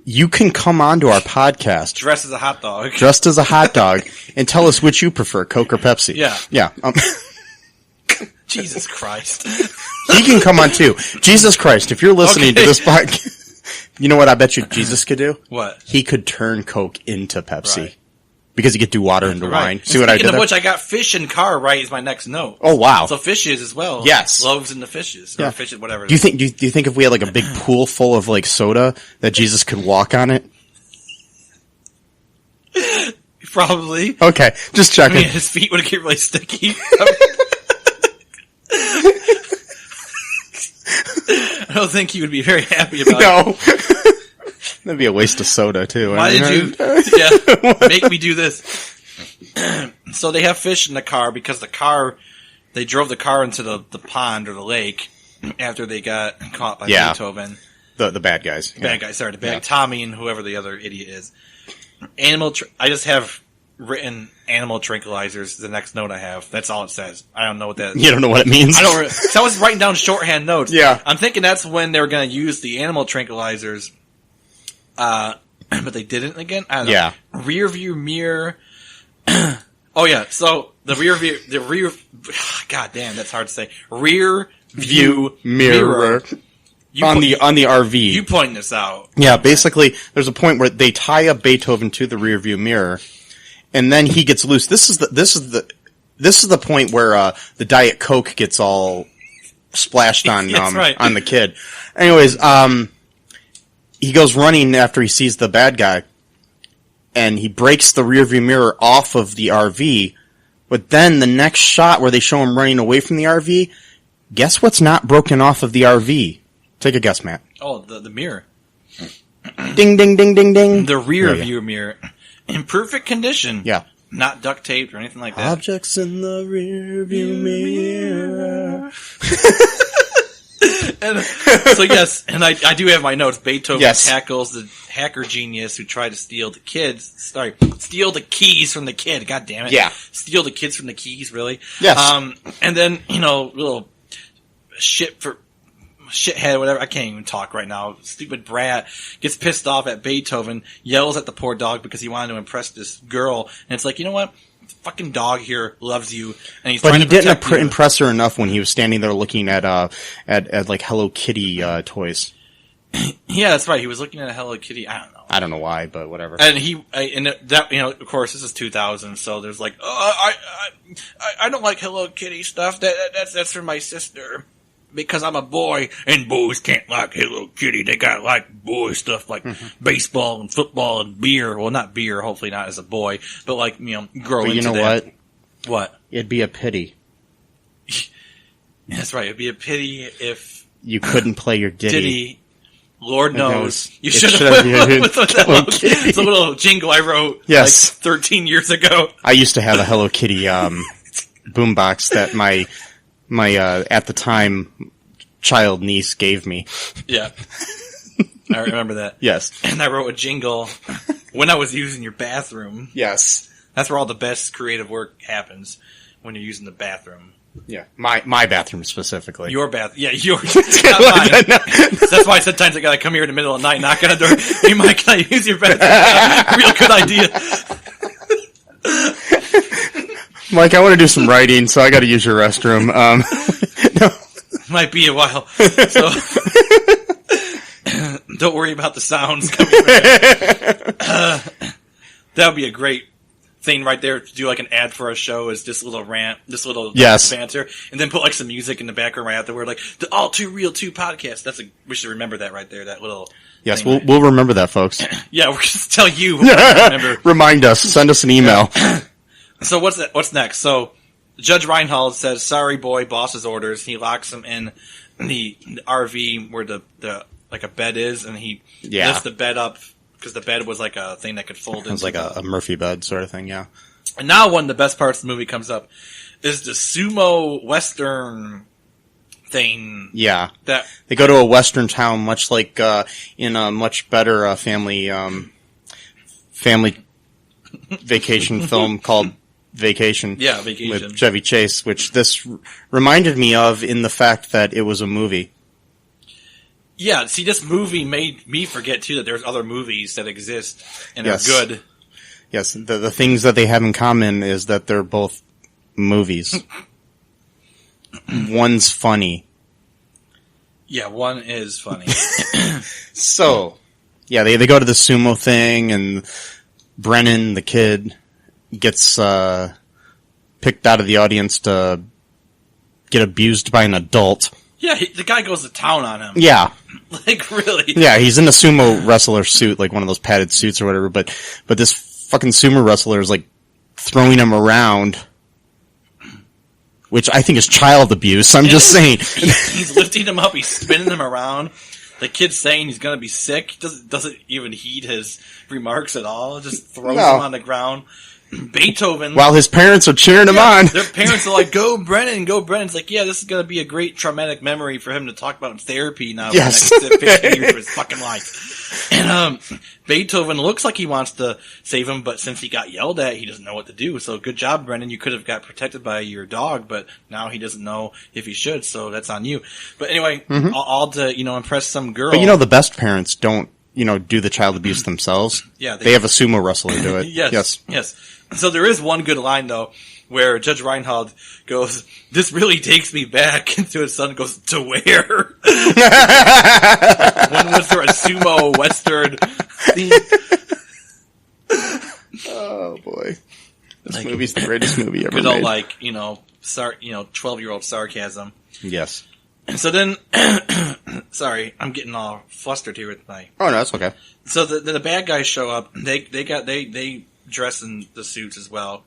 you can come onto our podcast. Dressed as a hot dog. Dressed as a hot dog, and tell us which you prefer, Coke or Pepsi. Yeah. Yeah. Jesus Christ. He can come on too. Jesus Christ, if you're listening to this podcast, you know what I bet you Jesus could do? What? He could turn Coke into Pepsi. Right. Because he could do water into wine. See what I did Speaking there? of which, I got fish and car right is my next note. Oh, wow. So fishes as well. Yes. Loaves in the fishes. Or fishes, whatever. Do you think if we had like a big pool full of like soda that Jesus could walk on it? Probably. Okay, just checking. I mean, his feet would get really sticky. I don't think he would be very happy about it. No. That'd be a waste of soda, too. Why did you make me do this? So they have fish in the car because they drove the car into the pond or the lake after they got caught by Beethoven. The bad guys. The bad Tommy and whoever the other idiot is. I just have written animal tranquilizers, the next note I have. That's all it says. I don't know what that is. You don't know what it means? So I was writing down shorthand notes. Yeah. I'm thinking that's when they were going to use the animal tranquilizers. But they didn't again? I don't know. Yeah. Rear view mirror. Oh yeah, so the rear, God damn, that's hard to say. Rear view mirror. On the RV. You pointing this out. Yeah, basically, there's a point where they tie up Beethoven to the rear view mirror, and then he gets loose. This is the point where the Diet Coke gets all splashed on right. on the kid. Anyways, he goes running after he sees the bad guy, and he breaks the rear view mirror off of the RV. But then the next shot where they show him running away from the RV, guess what's not broken off of the RV? Take a guess, Matt. Oh, the mirror. Ding, ding, ding, ding, ding. The rear view mirror. In perfect condition. Yeah. Not duct taped or anything like that. Objects in the rear view mirror. And, so yes, and I do have my notes. Beethoven tackles the hacker genius who tried to steal the keys from the kid. God damn it. Yeah. Steal the kids from the keys, really? Yes. And then, little shithead, whatever, I can't even talk right now. Stupid brat gets pissed off at Beethoven, yells at the poor dog because he wanted to impress this girl, and it's like, you know what? The fucking dog here loves you, and he's trying to protect you. But he didn't impress her enough when he was standing there looking at like Hello Kitty toys. Yeah, that's right. He was looking at a Hello Kitty. I don't know why, but whatever. And of course, this is 2000, so there's like, I don't like Hello Kitty stuff. That's for my sister. Because I'm a boy, and boys can't like Hello Kitty. They gotta like boy stuff like baseball and football and beer. Well, not beer, hopefully not as a boy, but like, grow into that. But you know what? What? It'd be a pity. That's right. It'd be a pity if you couldn't play your ditty. Lord knows. You should have with the little jingle I wrote like 13 years ago. I used to have a Hello Kitty boombox that my at the time child niece gave me. Yeah. I remember that. Yes. And I wrote a jingle when I was using your bathroom. Yes. That's where all the best creative work happens, when you're using the bathroom. Yeah. My bathroom specifically. Your bathroom. Yeah, yours. Not mine. That's why sometimes I gotta come here in the middle of the night, knock on the door. Hey Mike, can I use your bathroom? Real good idea. Mike, I want to do some writing, so I got to use your restroom. No. Might be a while. So don't worry about the sounds coming that would be a great thing right there to do like an ad for a show, is this little rant, this little banter, and then put like some music in the background right afterward, like the All Too Real 2 podcast. We should remember that right there, that little Yes, we'll remember that, folks. Yeah, we're just tell you. Remember. Remind us. Send us an email. So what's next? So Judge Reinhold says, "Sorry, boy, boss's orders." He locks him in the RV where the like a bed is, and he lifts the bed up because the bed was like a thing that could fold. It was like a Murphy bed sort of thing, yeah. And now one of the best parts of the movie comes up is the sumo western thing. Yeah, that they go to a western town, much like in a much better family vacation film called Vacation. Yeah, Vacation. With Chevy Chase, which this reminded me of in the fact that it was a movie. Yeah, see, this movie made me forget, too, that there's other movies that exist and are good. Yes, the things that they have in common is that they're both movies. One's funny. Yeah, one is funny. So, yeah, they go to the sumo thing, and Brennan, the kid, gets picked out of the audience to get abused by an adult. Yeah, the guy goes to town on him. Yeah. Like, really? Yeah, he's in a sumo wrestler suit, like one of those padded suits or whatever, but this fucking sumo wrestler is, like, throwing him around, which I think is child abuse. I'm just saying. He's lifting him up, he's spinning him around. The kid's saying he's gonna be sick. Doesn't even heed his remarks at all. Just throws him on the ground. Beethoven, while his parents are cheering him on. Their parents are like, "Go, Brennan, go, Brennan." It's like, yeah, this is gonna be a great traumatic memory for him to talk about in therapy now for the next 15 years of his fucking life. And Beethoven looks like he wants to save him, but since he got yelled at, he doesn't know what to do. So good job, Brennan. You could have got protected by your dog, but now he doesn't know if he should, so that's on you. But anyway, all to, impress some girl. But the best parents don't, do the child abuse themselves. Yeah. They have a sumo wrestler do it. Yes. So there is one good line, though. where Judge Reinhold goes, "This really takes me back," and to his son goes, "To where?" When was there a sumo western theme? Oh boy, this movie's the greatest movie ever Good old, made. 12-year-old sarcasm. Yes. And so then, sorry, I'm getting all flustered here with my. Oh no, that's okay. So the bad guys show up. They dress in the suits as well.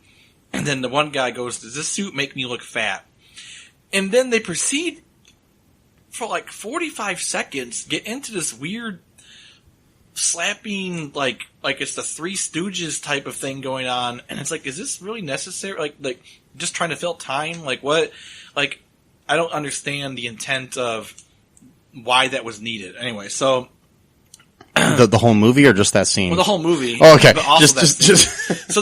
And then the one guy goes, "Does this suit make me look fat?" And then they proceed for like 45 seconds, get into this weird slapping, like it's the Three Stooges type of thing going on. And it's like, is this really necessary? Like just trying to fill time? Like what? Like, I don't understand the intent of why that was needed. Anyway, so The whole movie or just that scene? well, the whole movie. Oh, okay. But also Just So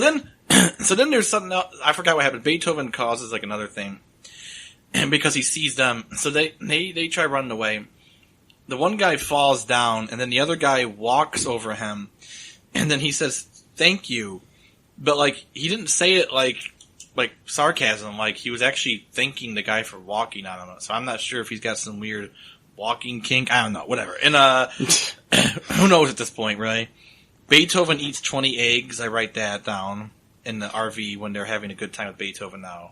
then there's something else. I forgot what happened. Beethoven causes like another thing, and because he sees them, so they try running away. The one guy falls down, and then the other guy walks over him, and then he says, "Thank you," but like he didn't say it like sarcasm. Like he was actually thanking the guy for walking on him. So I'm not sure if he's got some weird walking kink. I don't know. Whatever. And who knows at this point, really? Beethoven eats 20 eggs. I write that down in the RV when they're having a good time with Beethoven now.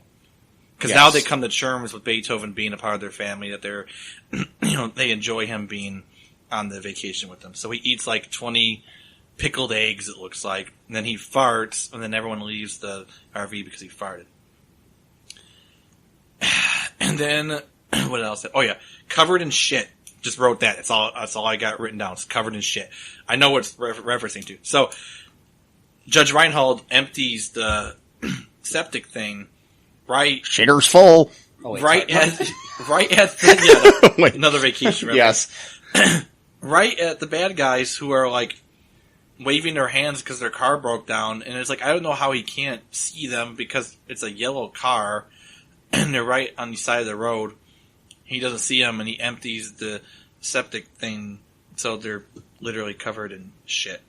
Because now they come to terms with Beethoven being a part of their family, that they're, they enjoy him being on the vacation with them. So he eats like 20 pickled eggs, it looks like, and then he farts, and then everyone leaves the RV because he farted. And then, what else? Oh yeah, covered in shit. Just wrote that. That's all I got written down. It's covered in shit. I know what it's referencing to. So, Judge Reinhold empties the septic thing right. Shitter's full. Right at the, Wait. another vacation reference. Yes. Right at the bad guys who are like waving their hands because their car broke down, and it's like, I don't know how he can't see them because it's a yellow car and they're right on the side of the road. He doesn't see them, and he empties the septic thing, so they're literally covered in shit.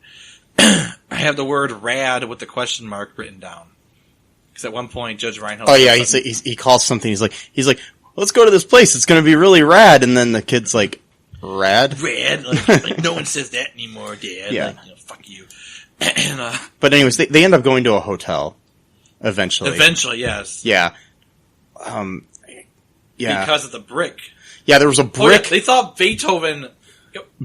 I have the word "rad" with the question mark written down. Because at one point, Judge Reinhold... Oh yeah, he calls something, he's like, let's go to this place, it's gonna be really rad, and then the kid's like, rad? Rad? Like no one says that anymore, Dad. Yeah. Like, fuck you. And, But anyways, they end up going to a hotel, eventually. eventually, yes. Yeah. Yeah. Because of the brick. Yeah, there was a Oh, brick, yeah, they thought Beethoven...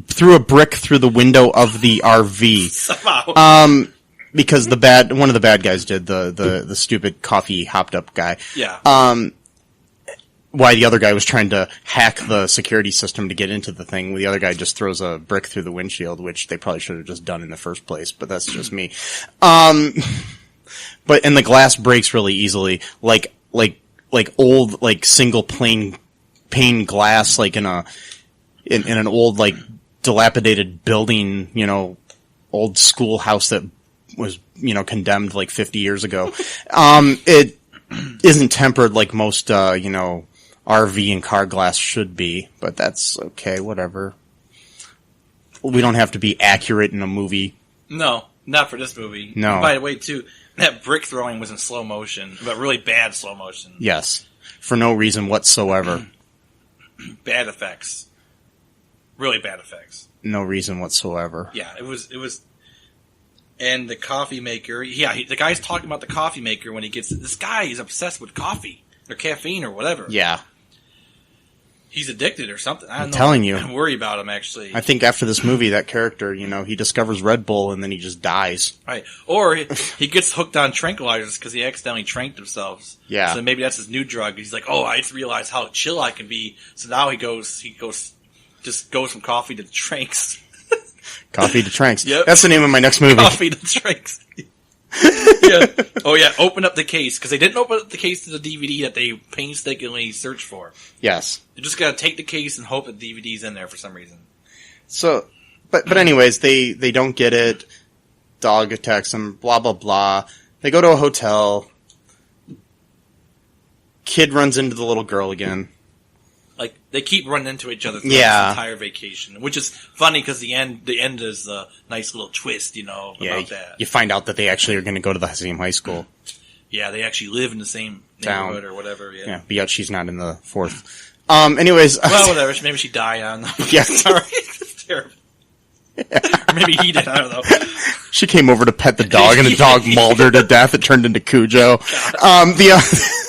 threw a brick through the window of the RV. Somehow. Because one of the bad guys did, the stupid coffee hopped up guy. Yeah. Why the other guy was trying to hack the security system to get into the thing. The other guy just throws a brick through the windshield, which they probably should have just done in the first place, but that's just me. And the glass breaks really easily, like old, like single pane glass, like in an old, like dilapidated building, old schoolhouse that was, condemned like 50 years ago. It isn't tempered like most, RV and car glass should be, but that's okay, whatever. We don't have to be accurate in a movie. No, not for this movie. No. And by the way, too, that brick throwing was in slow motion, but really bad slow motion. Yes. For no reason whatsoever. Bad effects. Really bad effects. No reason whatsoever. Yeah, it was. And the coffee maker, the guy's talking about the coffee maker when he gets, this guy is obsessed with coffee, or caffeine, or whatever. Yeah. He's addicted or something. I don't know. Telling you. I worry about him, actually. I think after this movie, that character, he discovers Red Bull and then he just dies. Right. Or he gets hooked on tranquilizers because he accidentally tranked himself. Yeah. So maybe that's his new drug. He's like, oh, I just realized how chill I can be. So now he goes from coffee to tranks. Coffee to Tranks. Yep. That's the name of my next movie. Coffee to tranks. Yeah. Oh, yeah. Open up the case. Because they didn't open up the case to the DVD that they painstakingly searched for. Yes. You just gotta take the case and hope that the DVD's in there for some reason. So, but anyways, they don't get it. Dog attacks them, blah, blah, blah. They go to a hotel. Kid runs into the little girl again. Like, they keep running into each other throughout Yeah. this entire vacation. Which is funny because the end is a nice little twist, about that. You find out that they actually are going to go to the same high school. Yeah, they actually live in the same neighborhood or whatever. Yeah. Yeah, but yet she's not in the fourth. Anyways. Well, whatever. Maybe she died on them. Yeah. Sorry. It's terrible. Or maybe he did. I don't know. She came over to pet the dog, and the dog mauled her to death. It turned into Cujo.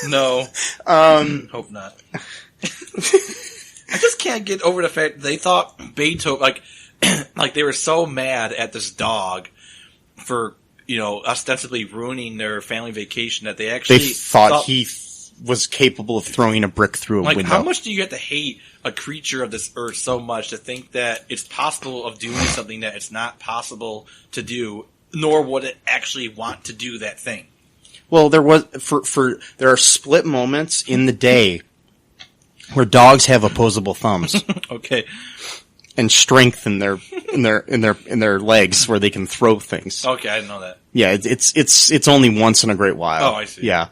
No. Hope not. I just can't get over the fact they thought Beethoven, like they were so mad at this dog for, ostensibly ruining their family vacation that they actually thought he was capable of throwing a brick through a window. How much do you have to hate a creature of this earth so much to think that it's possible of doing something that it's not possible to do, nor would it actually want to do that thing? Well, there are split moments in the day where dogs have opposable thumbs. Okay. And strength in their legs where they can throw things. Okay, I didn't know that. Yeah, it's only once in a great while. Oh, I see. Yeah.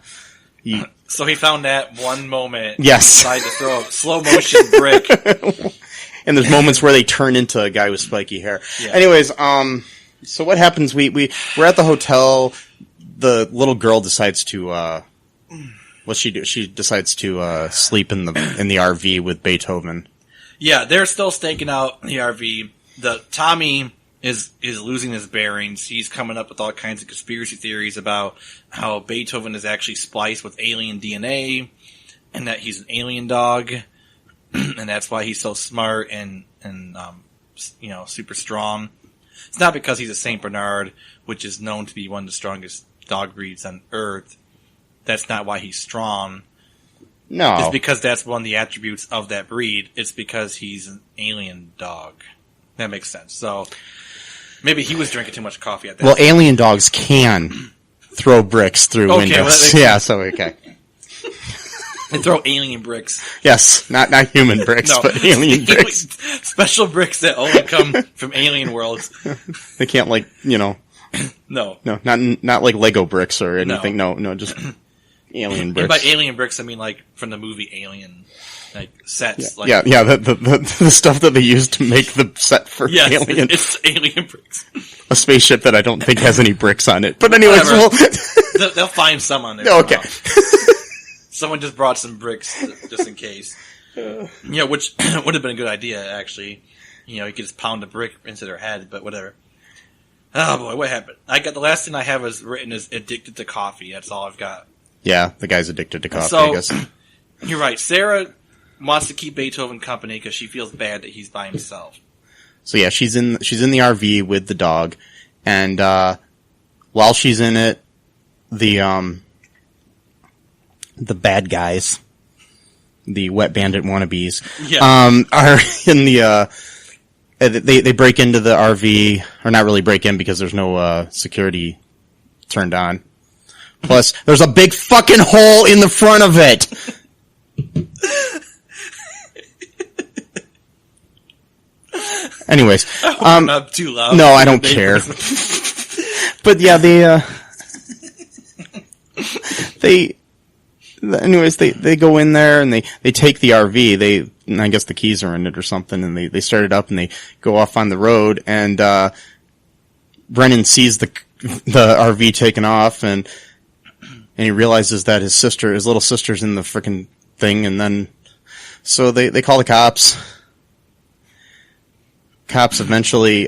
So he found that one moment. Yes. And decided to throw a slow motion brick. And there's moments where they turn into a guy with spiky hair. Yeah. Anyways, so what happens? We're at the hotel. The little girl decides to what she do? She decides to sleep in the RV with Beethoven. Yeah, they're still staking out the RV. Tommy is losing his bearings. He's coming up with all kinds of conspiracy theories about how Beethoven is actually spliced with alien DNA, and that he's an alien dog, and that's why he's so smart and super strong. It's not because he's a Saint Bernard, which is known to be one of the strongest dog breeds on Earth. That's not why he's strong. No. It's because that's one of the attributes of that breed. It's because he's an alien dog. That makes sense. So maybe he was drinking too much coffee at that Well, time. alien dogs can throw bricks through windows. Well, yeah, so okay. They throw alien bricks. Yes, not human bricks, No. but alien bricks. Special bricks that only come from alien worlds. They can't No. No, not like Lego bricks or anything. No, just alien bricks. And by alien bricks, I mean like from the movie Alien, like sets. Yeah, the stuff that they use to make the set for Alien. It's alien bricks. A spaceship that I don't think has any bricks on it. But anyways, They'll find some on there. Okay. Someone just brought some bricks just in case. Which would have been a good idea, actually. You could just pound a brick into their head, but whatever. Oh boy, what happened? The last thing I have written is addicted to coffee. That's all I've got. Yeah, the guy's addicted to coffee, So, I guess. You're right. Sarah wants to keep Beethoven company because she feels bad that he's by himself. So yeah, she's in the RV with the dog, and while she's in it, the bad guys, the wet bandit wannabes, are in the they break into the RV, or not really break in because there's no security turned on. Plus, there's a big fucking hole in the front of it. Anyways, Not too loud. No, I don't care. But yeah, they go in there and they take the RV. I guess the keys are in it or something, and they start it up and they go off on the road. And Brennan sees the RV taken off, and he realizes that his little sister's in the frickin' thing, and then so they call the cops. Cops eventually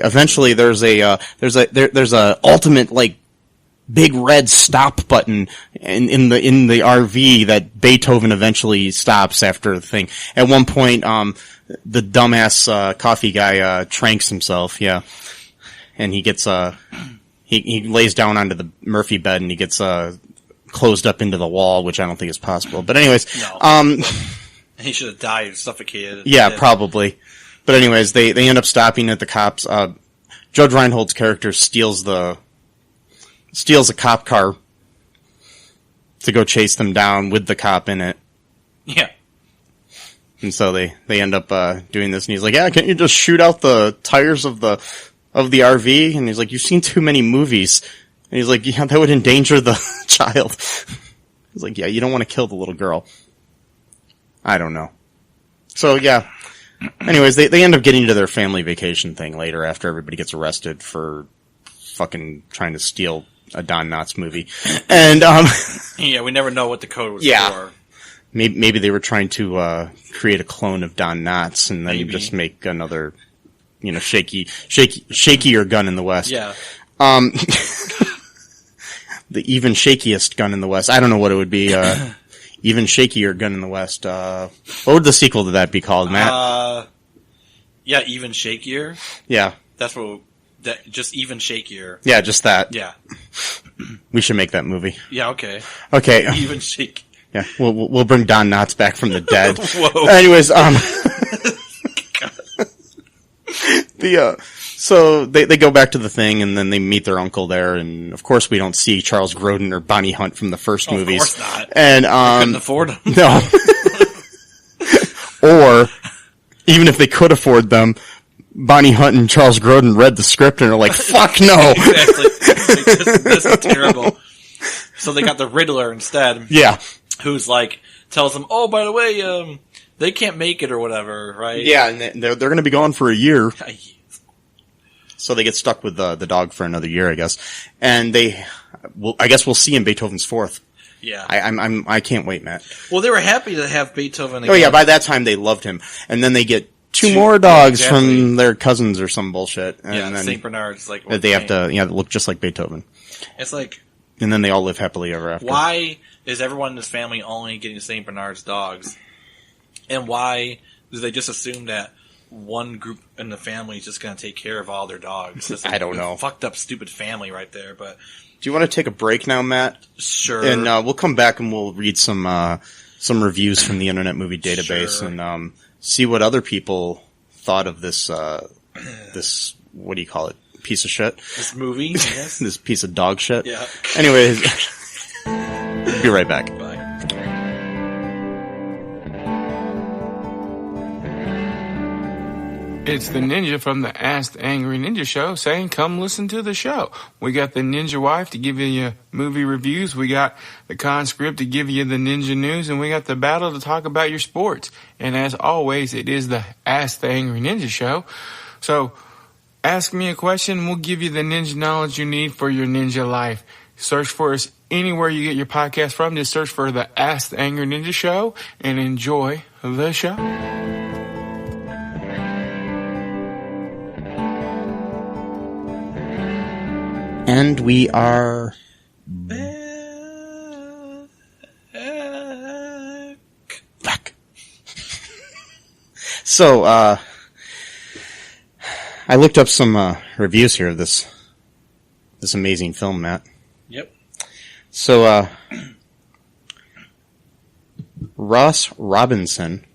there's a ultimate like big red stop button in the RV that Beethoven eventually stops after the thing. At one point, the dumbass coffee guy tranks himself, and he gets he lays down onto the Murphy bed and he gets closed up into the wall, which I don't think is possible. But anyways, no. He should have died or suffocated. Yeah, probably. But anyways, they end up stopping at the cops. Judge Reinhold's character steals a cop car to go chase them down with the cop in it. Yeah. And so they end up doing this, and he's like, "Yeah, can't you just shoot out the tires of the RV?" And he's like, "You've seen too many movies." And he's like, "Yeah, that would endanger the child." He's like, "Yeah, you don't want to kill the little girl." I don't know. So yeah. Anyways, they end up getting to their family vacation thing later after everybody gets arrested for fucking trying to steal a Don Knotts movie. And, Yeah, we never know what the code was Yeah. for. maybe they were trying to, create a clone of Don Knotts and then Maybe. just make another, shakier gun in the West. Yeah. The even shakiest gun in the West. I don't know what it would be, even shakier gun in the West. What would the sequel to that be called, Matt? Yeah, even shakier. Yeah. That's what. Just even shakier. Yeah, just that. Yeah. We should make that movie. Yeah. Okay. Okay. Even shake. Yeah, we'll bring Don Knotts back from the dead. Whoa. Anyways, so they go back to the thing and then they meet their uncle there, and of course we don't see Charles Grodin or Bonnie Hunt from the first movies. Of course not. And Couldn't afford them. no. Or even if they could afford them, Bonnie Hunt and Charles Grodin read the script and are like, "Fuck no." Exactly. This is terrible. So they got the Riddler instead. Yeah. Who's like tells them, "Oh, by the way, they can't make it or whatever, right?" Yeah, and they're going to be gone for a year. So they get stuck with the dog for another year, I guess. And I guess we'll see in Beethoven's Fourth. Yeah. I can't wait, Matt. Well, they were happy to have Beethoven again. Oh yeah, by that time they loved him. And then they get two more dogs from their cousins or some bullshit. And yeah, then St. Bernard's like they have to look just like Beethoven. It's like, and then they all live happily ever after. why is everyone in this family only getting St. Bernard's dogs? And why do they just assume that one group in the family is just going to take care of all their dogs? That's I don't know. Fucked up, stupid family right there. But Do you want to take a break now, Matt? sure. And we'll come back and we'll read some reviews from the Internet Movie Database Sure. and see what other people thought of this this, what do you call it, piece of shit? This movie, I guess. This piece of dog shit. Yeah. Anyways, be right back. Bye. It's the ninja from the Ask the Angry Ninja Show saying, come listen to the show. We got the ninja wife to give you your movie reviews. We got the conscript to give you the ninja news. And we got the battle to talk about your sports. And as always, it is the Ask the Angry Ninja Show. So ask me a question. We'll give you the ninja knowledge you need for your ninja life. Search for us anywhere you get your podcast from. Just search for the Ask the Angry Ninja Show and enjoy the show. And we are back. So, I looked up some reviews here of this amazing film, Matt. Yep. So, Ross Robinson,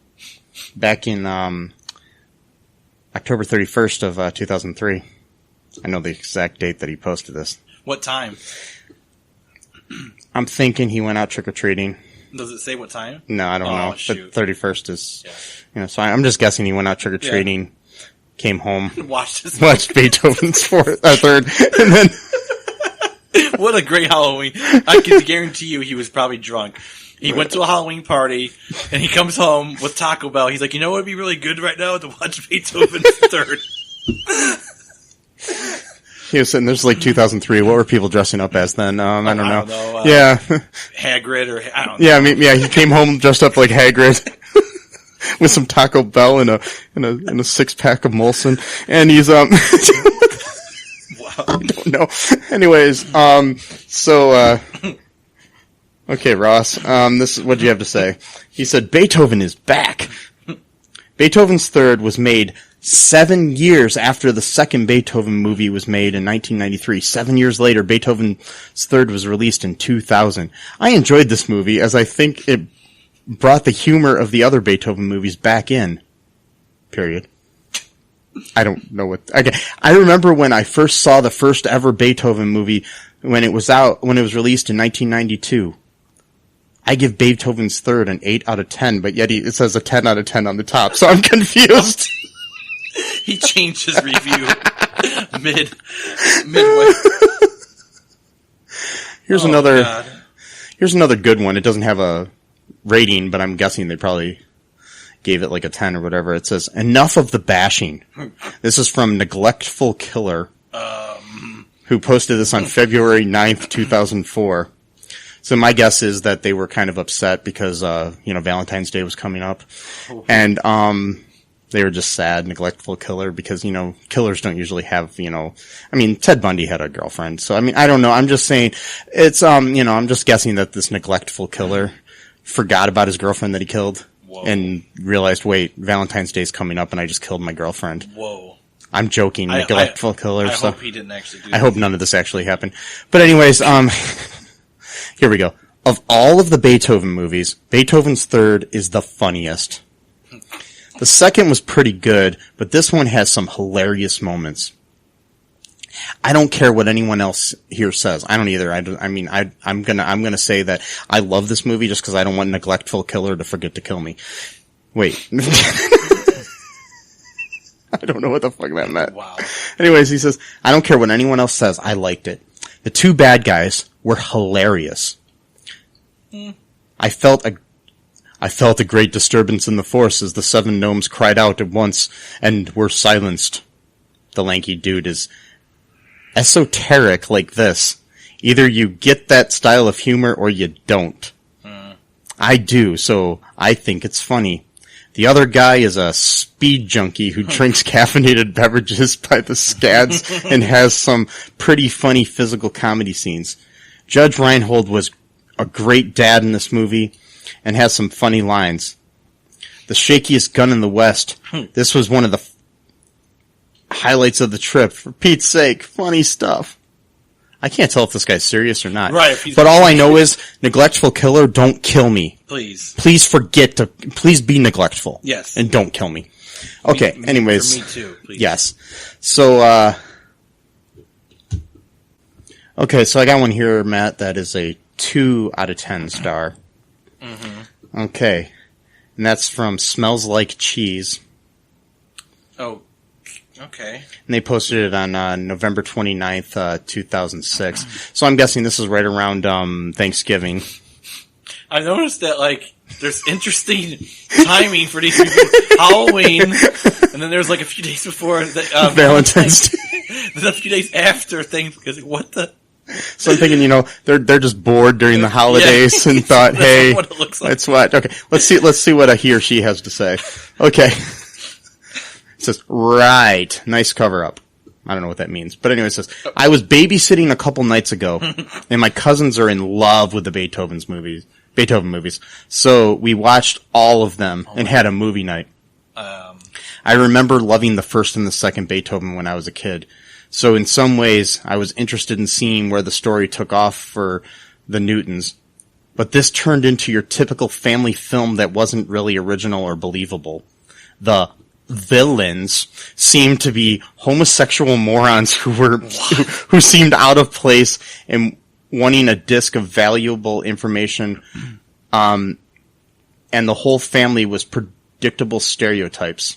back in October 31st of 2003. I know the exact date that he posted this. What time? I'm thinking he went out trick-or-treating. Does it say what time? No, I don't know. Shoot. But 31st is, Yeah. so I'm just guessing he went out trick-or-treating, came home, Watch this. watched Beethoven's third, and then... What a great Halloween. I can guarantee you he was probably drunk. He went to a Halloween party, and he comes home with Taco Bell. He's like, you know what would be really good right now? To watch Beethoven's Third. He was sitting there's like 2003. What were people dressing up as then? I don't know. Yeah. Hagrid or, I don't know. Yeah, I mean, yeah, he came home dressed up like Hagrid. With some Taco Bell and a 6-pack of Molson. And he's, Wow. I don't know. Anyways, okay, Ross, this is what you have to say. He said, Beethoven is back. Beethoven's Third was made 7 years after the second Beethoven movie was made in 1993. 7 years later, Beethoven's Third was released in 2000. I enjoyed this movie as I think it brought the humor of the other Beethoven movies back in. Period. I don't know what... Okay. I remember when I first saw the first ever Beethoven movie when it was released in 1992. I give Beethoven's Third an 8 out of 10, but yet it says a 10 out of 10 on the top, so I'm confused. He changed his review midway. Here's God. Here's another good one. It doesn't have a rating, but I'm guessing they probably gave it like a 10 or whatever. It says, enough of the bashing. This is from Neglectful Killer. who posted this on February 9th, 2004. So my guess is that they were kind of upset because, Valentine's Day was coming up. And, they were just sad, neglectful killer because, killers don't usually have, Ted Bundy had a girlfriend. So, I don't know. I'm just saying it's, I'm just guessing that this neglectful killer forgot about his girlfriend that he killed. Whoa. And realized, wait, Valentine's Day's coming up and I just killed my girlfriend. Whoa. I'm joking, neglectful killer. I hope he didn't actually do that. I hope none of this actually happened. But anyways, here we go. Of all of the Beethoven movies, Beethoven's Third is the funniest. The second was pretty good, but this one has some hilarious moments. I don't care what anyone else here says. I don't either. I'm gonna say that I love this movie just because I don't want neglectful killer to forget to kill me. Wait. I don't know what the fuck that meant. Wow. Anyways, he says, I don't care what anyone else says. I liked it. The two bad guys were hilarious. I felt a great disturbance in the force as the seven gnomes cried out at once and were silenced. The lanky dude is esoteric like this. Either you get that style of humor or you don't. I do, so I think it's funny. The other guy is a speed junkie who drinks caffeinated beverages by the scads and has some pretty funny physical comedy scenes. Judge Reinhold was a great dad in this movie and has some funny lines. The shakiest gun in the West. This was one of the highlights of the trip. For Pete's sake, funny stuff. I can't tell if this guy's serious or not. Right. But all I know is, neglectful killer, don't kill me. Please. Please be neglectful. Yes. And don't kill me. Okay, anyways. For me too, please. Yes. So, okay, so I got one here, Matt, that is a 2 out of 10 star. Mm-hmm. Okay. And that's from Smells Like Cheese. Oh, okay. And they posted it on November 29th, 2006. So I'm guessing this is right around Thanksgiving. I noticed that, there's interesting timing for these people. Halloween, and then there's a few days before Valentine's Day. Then a few days after Thanksgiving. What the? So I'm thinking, they're just bored during the holidays and thought, hey, what it looks like. that's what. Okay, let's see what he or she has to say. Okay. It says, right. Nice cover up. I don't know what that means. But anyway, it says, I was babysitting a couple nights ago, and my cousins are in love with the Beethoven movies. So we watched all of them and had a movie night. I remember loving the first and the second Beethoven when I was a kid. So in some ways, I was interested in seeing where the story took off for the Newtons. But this turned into your typical family film that wasn't really original or believable. The villains seemed to be homosexual morons who seemed out of place and wanting a disc of valuable information. And the whole family was predictable stereotypes.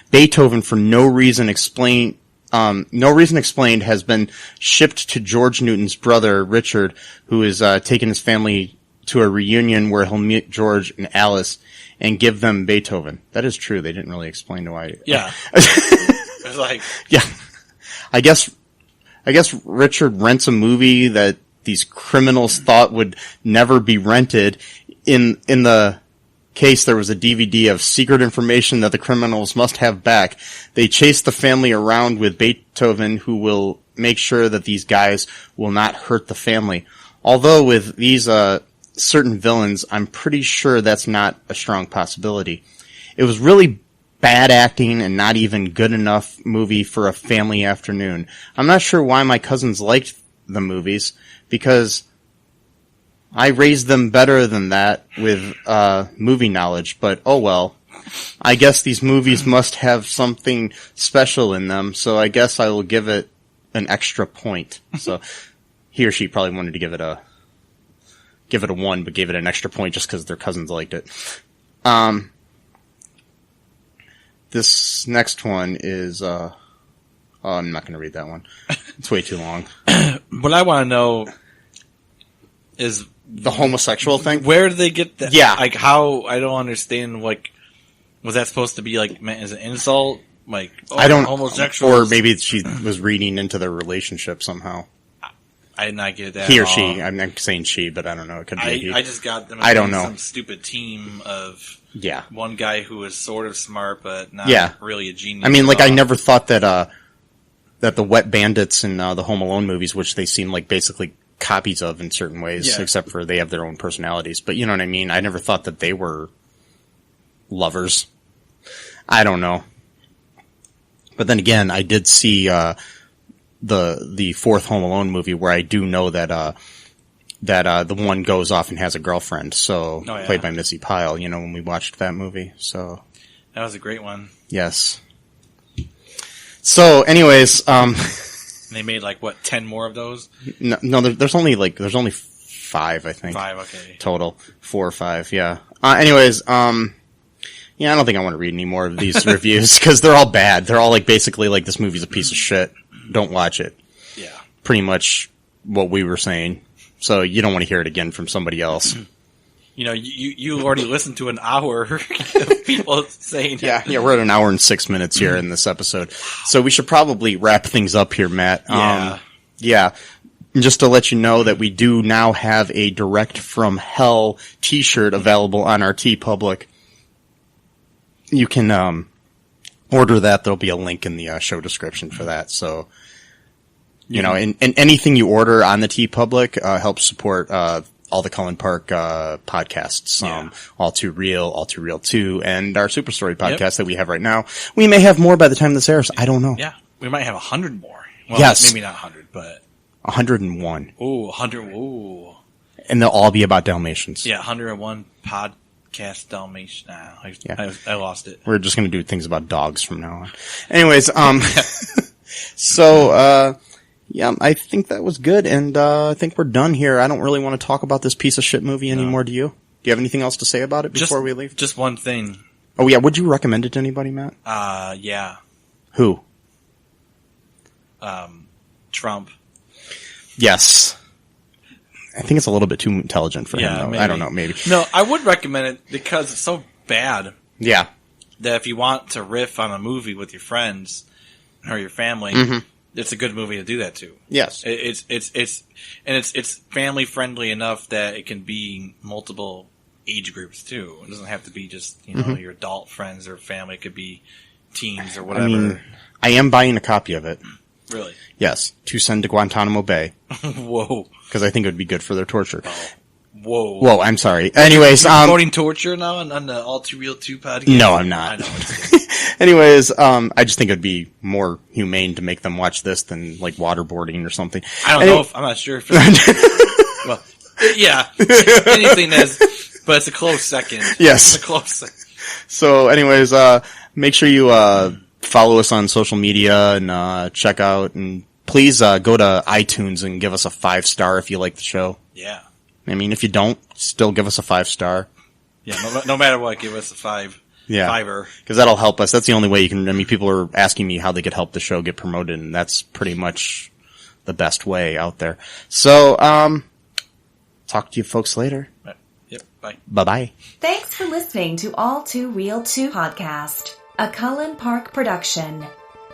Beethoven, for no reason explained, has been shipped to George Newton's brother, Richard, who is taking his family to a reunion where he'll meet George and Alice and give them Beethoven. That is true. They didn't really explain why. Yeah. It was yeah. I guess Richard rents a movie that these criminals thought would never be rented. In the case, there was a DVD of secret information that the criminals must have back. They chase the family around with Beethoven, who will make sure that these guys will not hurt the family. Although with these certain villains, I'm pretty sure that's not a strong possibility. It was really bad acting and not even good enough movie for a family afternoon. I'm not sure why my cousins liked the movies, because I raised them better than that with movie knowledge, but oh well. I guess these movies must have something special in them, so I guess I will give it an extra point. So he or she probably wanted to give it a 1, but gave it an extra point just because their cousins liked it. This next one is I'm not going to read that one. It's way too long. What I want to know is the homosexual thing. Where did they get that? Yeah. How, I don't understand, was that supposed to be meant as an insult? like, I don't, homosexuals. or maybe she was reading into their relationship somehow. I did not get that. He at or she. all. I'm not saying she, but I don't know. It could be a he. I just got them. I don't know. Some stupid team of Yeah. one guy who was sort of smart, but not really a genius. I mean, like, at I all. never thought that that the Wet Bandits and the Home Alone movies, which they seem like basically copies of in certain ways, except for they have their own personalities. But you know what I mean? I never thought that they were lovers. I don't know. But then again, I did see the fourth Home Alone movie where I do know that the one goes off and has a girlfriend. So played by Missy Pyle. You know, when we watched that movie. So that was a great one. Yes. So, anyways, and they made like what 10 more of those? No, there's only 5, I think. 5, okay. Total 4 or 5, yeah. Anyways, yeah, I don't think I want to read any more of these reviews because they're all bad. They're all like basically like this movie's a piece of shit. Don't watch it. Yeah. Pretty much what we were saying. So you don't want to hear it again from somebody else. You know, you already listened to an hour of people saying Yeah, we're at an hour and 6 minutes here in this episode. So we should probably wrap things up here, Matt. Yeah. Just to let you know that we do now have a Direct from Hell t-shirt available on our TeePublic. You can order that. There'll be a link in the show description for that. So, you know, and anything you order on the TeePublic helps support all the Cullen Park podcasts, All Too Real, All Too Real 2, and our Super Story podcast that we have right now. We may have more by the time this airs. I don't know. Yeah, we might have 100 more. Well, yes. Maybe not 100, but 101. Ooh, 100. Ooh. And they'll all be about Dalmatians. Yeah, 101 podcast Dalmatian. Nah, I lost it. We're just going to do things about dogs from now on. Anyways, so, yeah, I think that was good, and I think we're done here. I don't really want to talk about this piece of shit movie anymore, do you? Do you have anything else to say about it before we leave? Just one thing. Oh, yeah, would you recommend it to anybody, Matt? Yeah. Who? Trump. Yes. I think it's a little bit too intelligent for him, though. Maybe. I don't know, maybe. No, I would recommend it because it's so bad. Yeah. That if you want to riff on a movie with your friends or your family, it's a good movie to do that too. Yes. It's family friendly enough that it can be multiple age groups too. It doesn't have to be just, you know, your adult friends or family. It could be teens or whatever. I mean, I am buying a copy of it. Really? Yes. To send to Guantanamo Bay. Whoa. Because I think it would be good for their torture. Oh. Whoa. Whoa, I'm sorry. Anyways, You're promoting torture now on the All Too Real 2 podcast? No, I'm not. I know. Anyways, I just think it would be more humane to make them watch this than like waterboarding or something. I don't know. I'm not sure if it's, well, yeah, anything but it's a close second. Yes. It's a close second. So anyways, make sure you, follow us on social media and, check out and please, go to iTunes and give us a 5-star if you like the show. Yeah. I mean, if you don't, still give us a 5-star. Yeah, no matter what, give us a 5. Yeah. Fiver. Because that'll help us. That's the only way you can, I mean, people are asking me how they could help the show get promoted, and that's pretty much the best way out there. So, talk to you folks later. Yep, bye. Bye-bye. Thanks for listening to All Too Real 2 podcast, a Cullen Park production.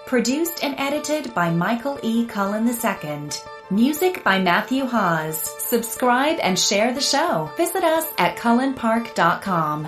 Produced and edited by Michael E. Cullen II. Music by Matthew Hawes. Subscribe and share the show. Visit us at cullenpark.com.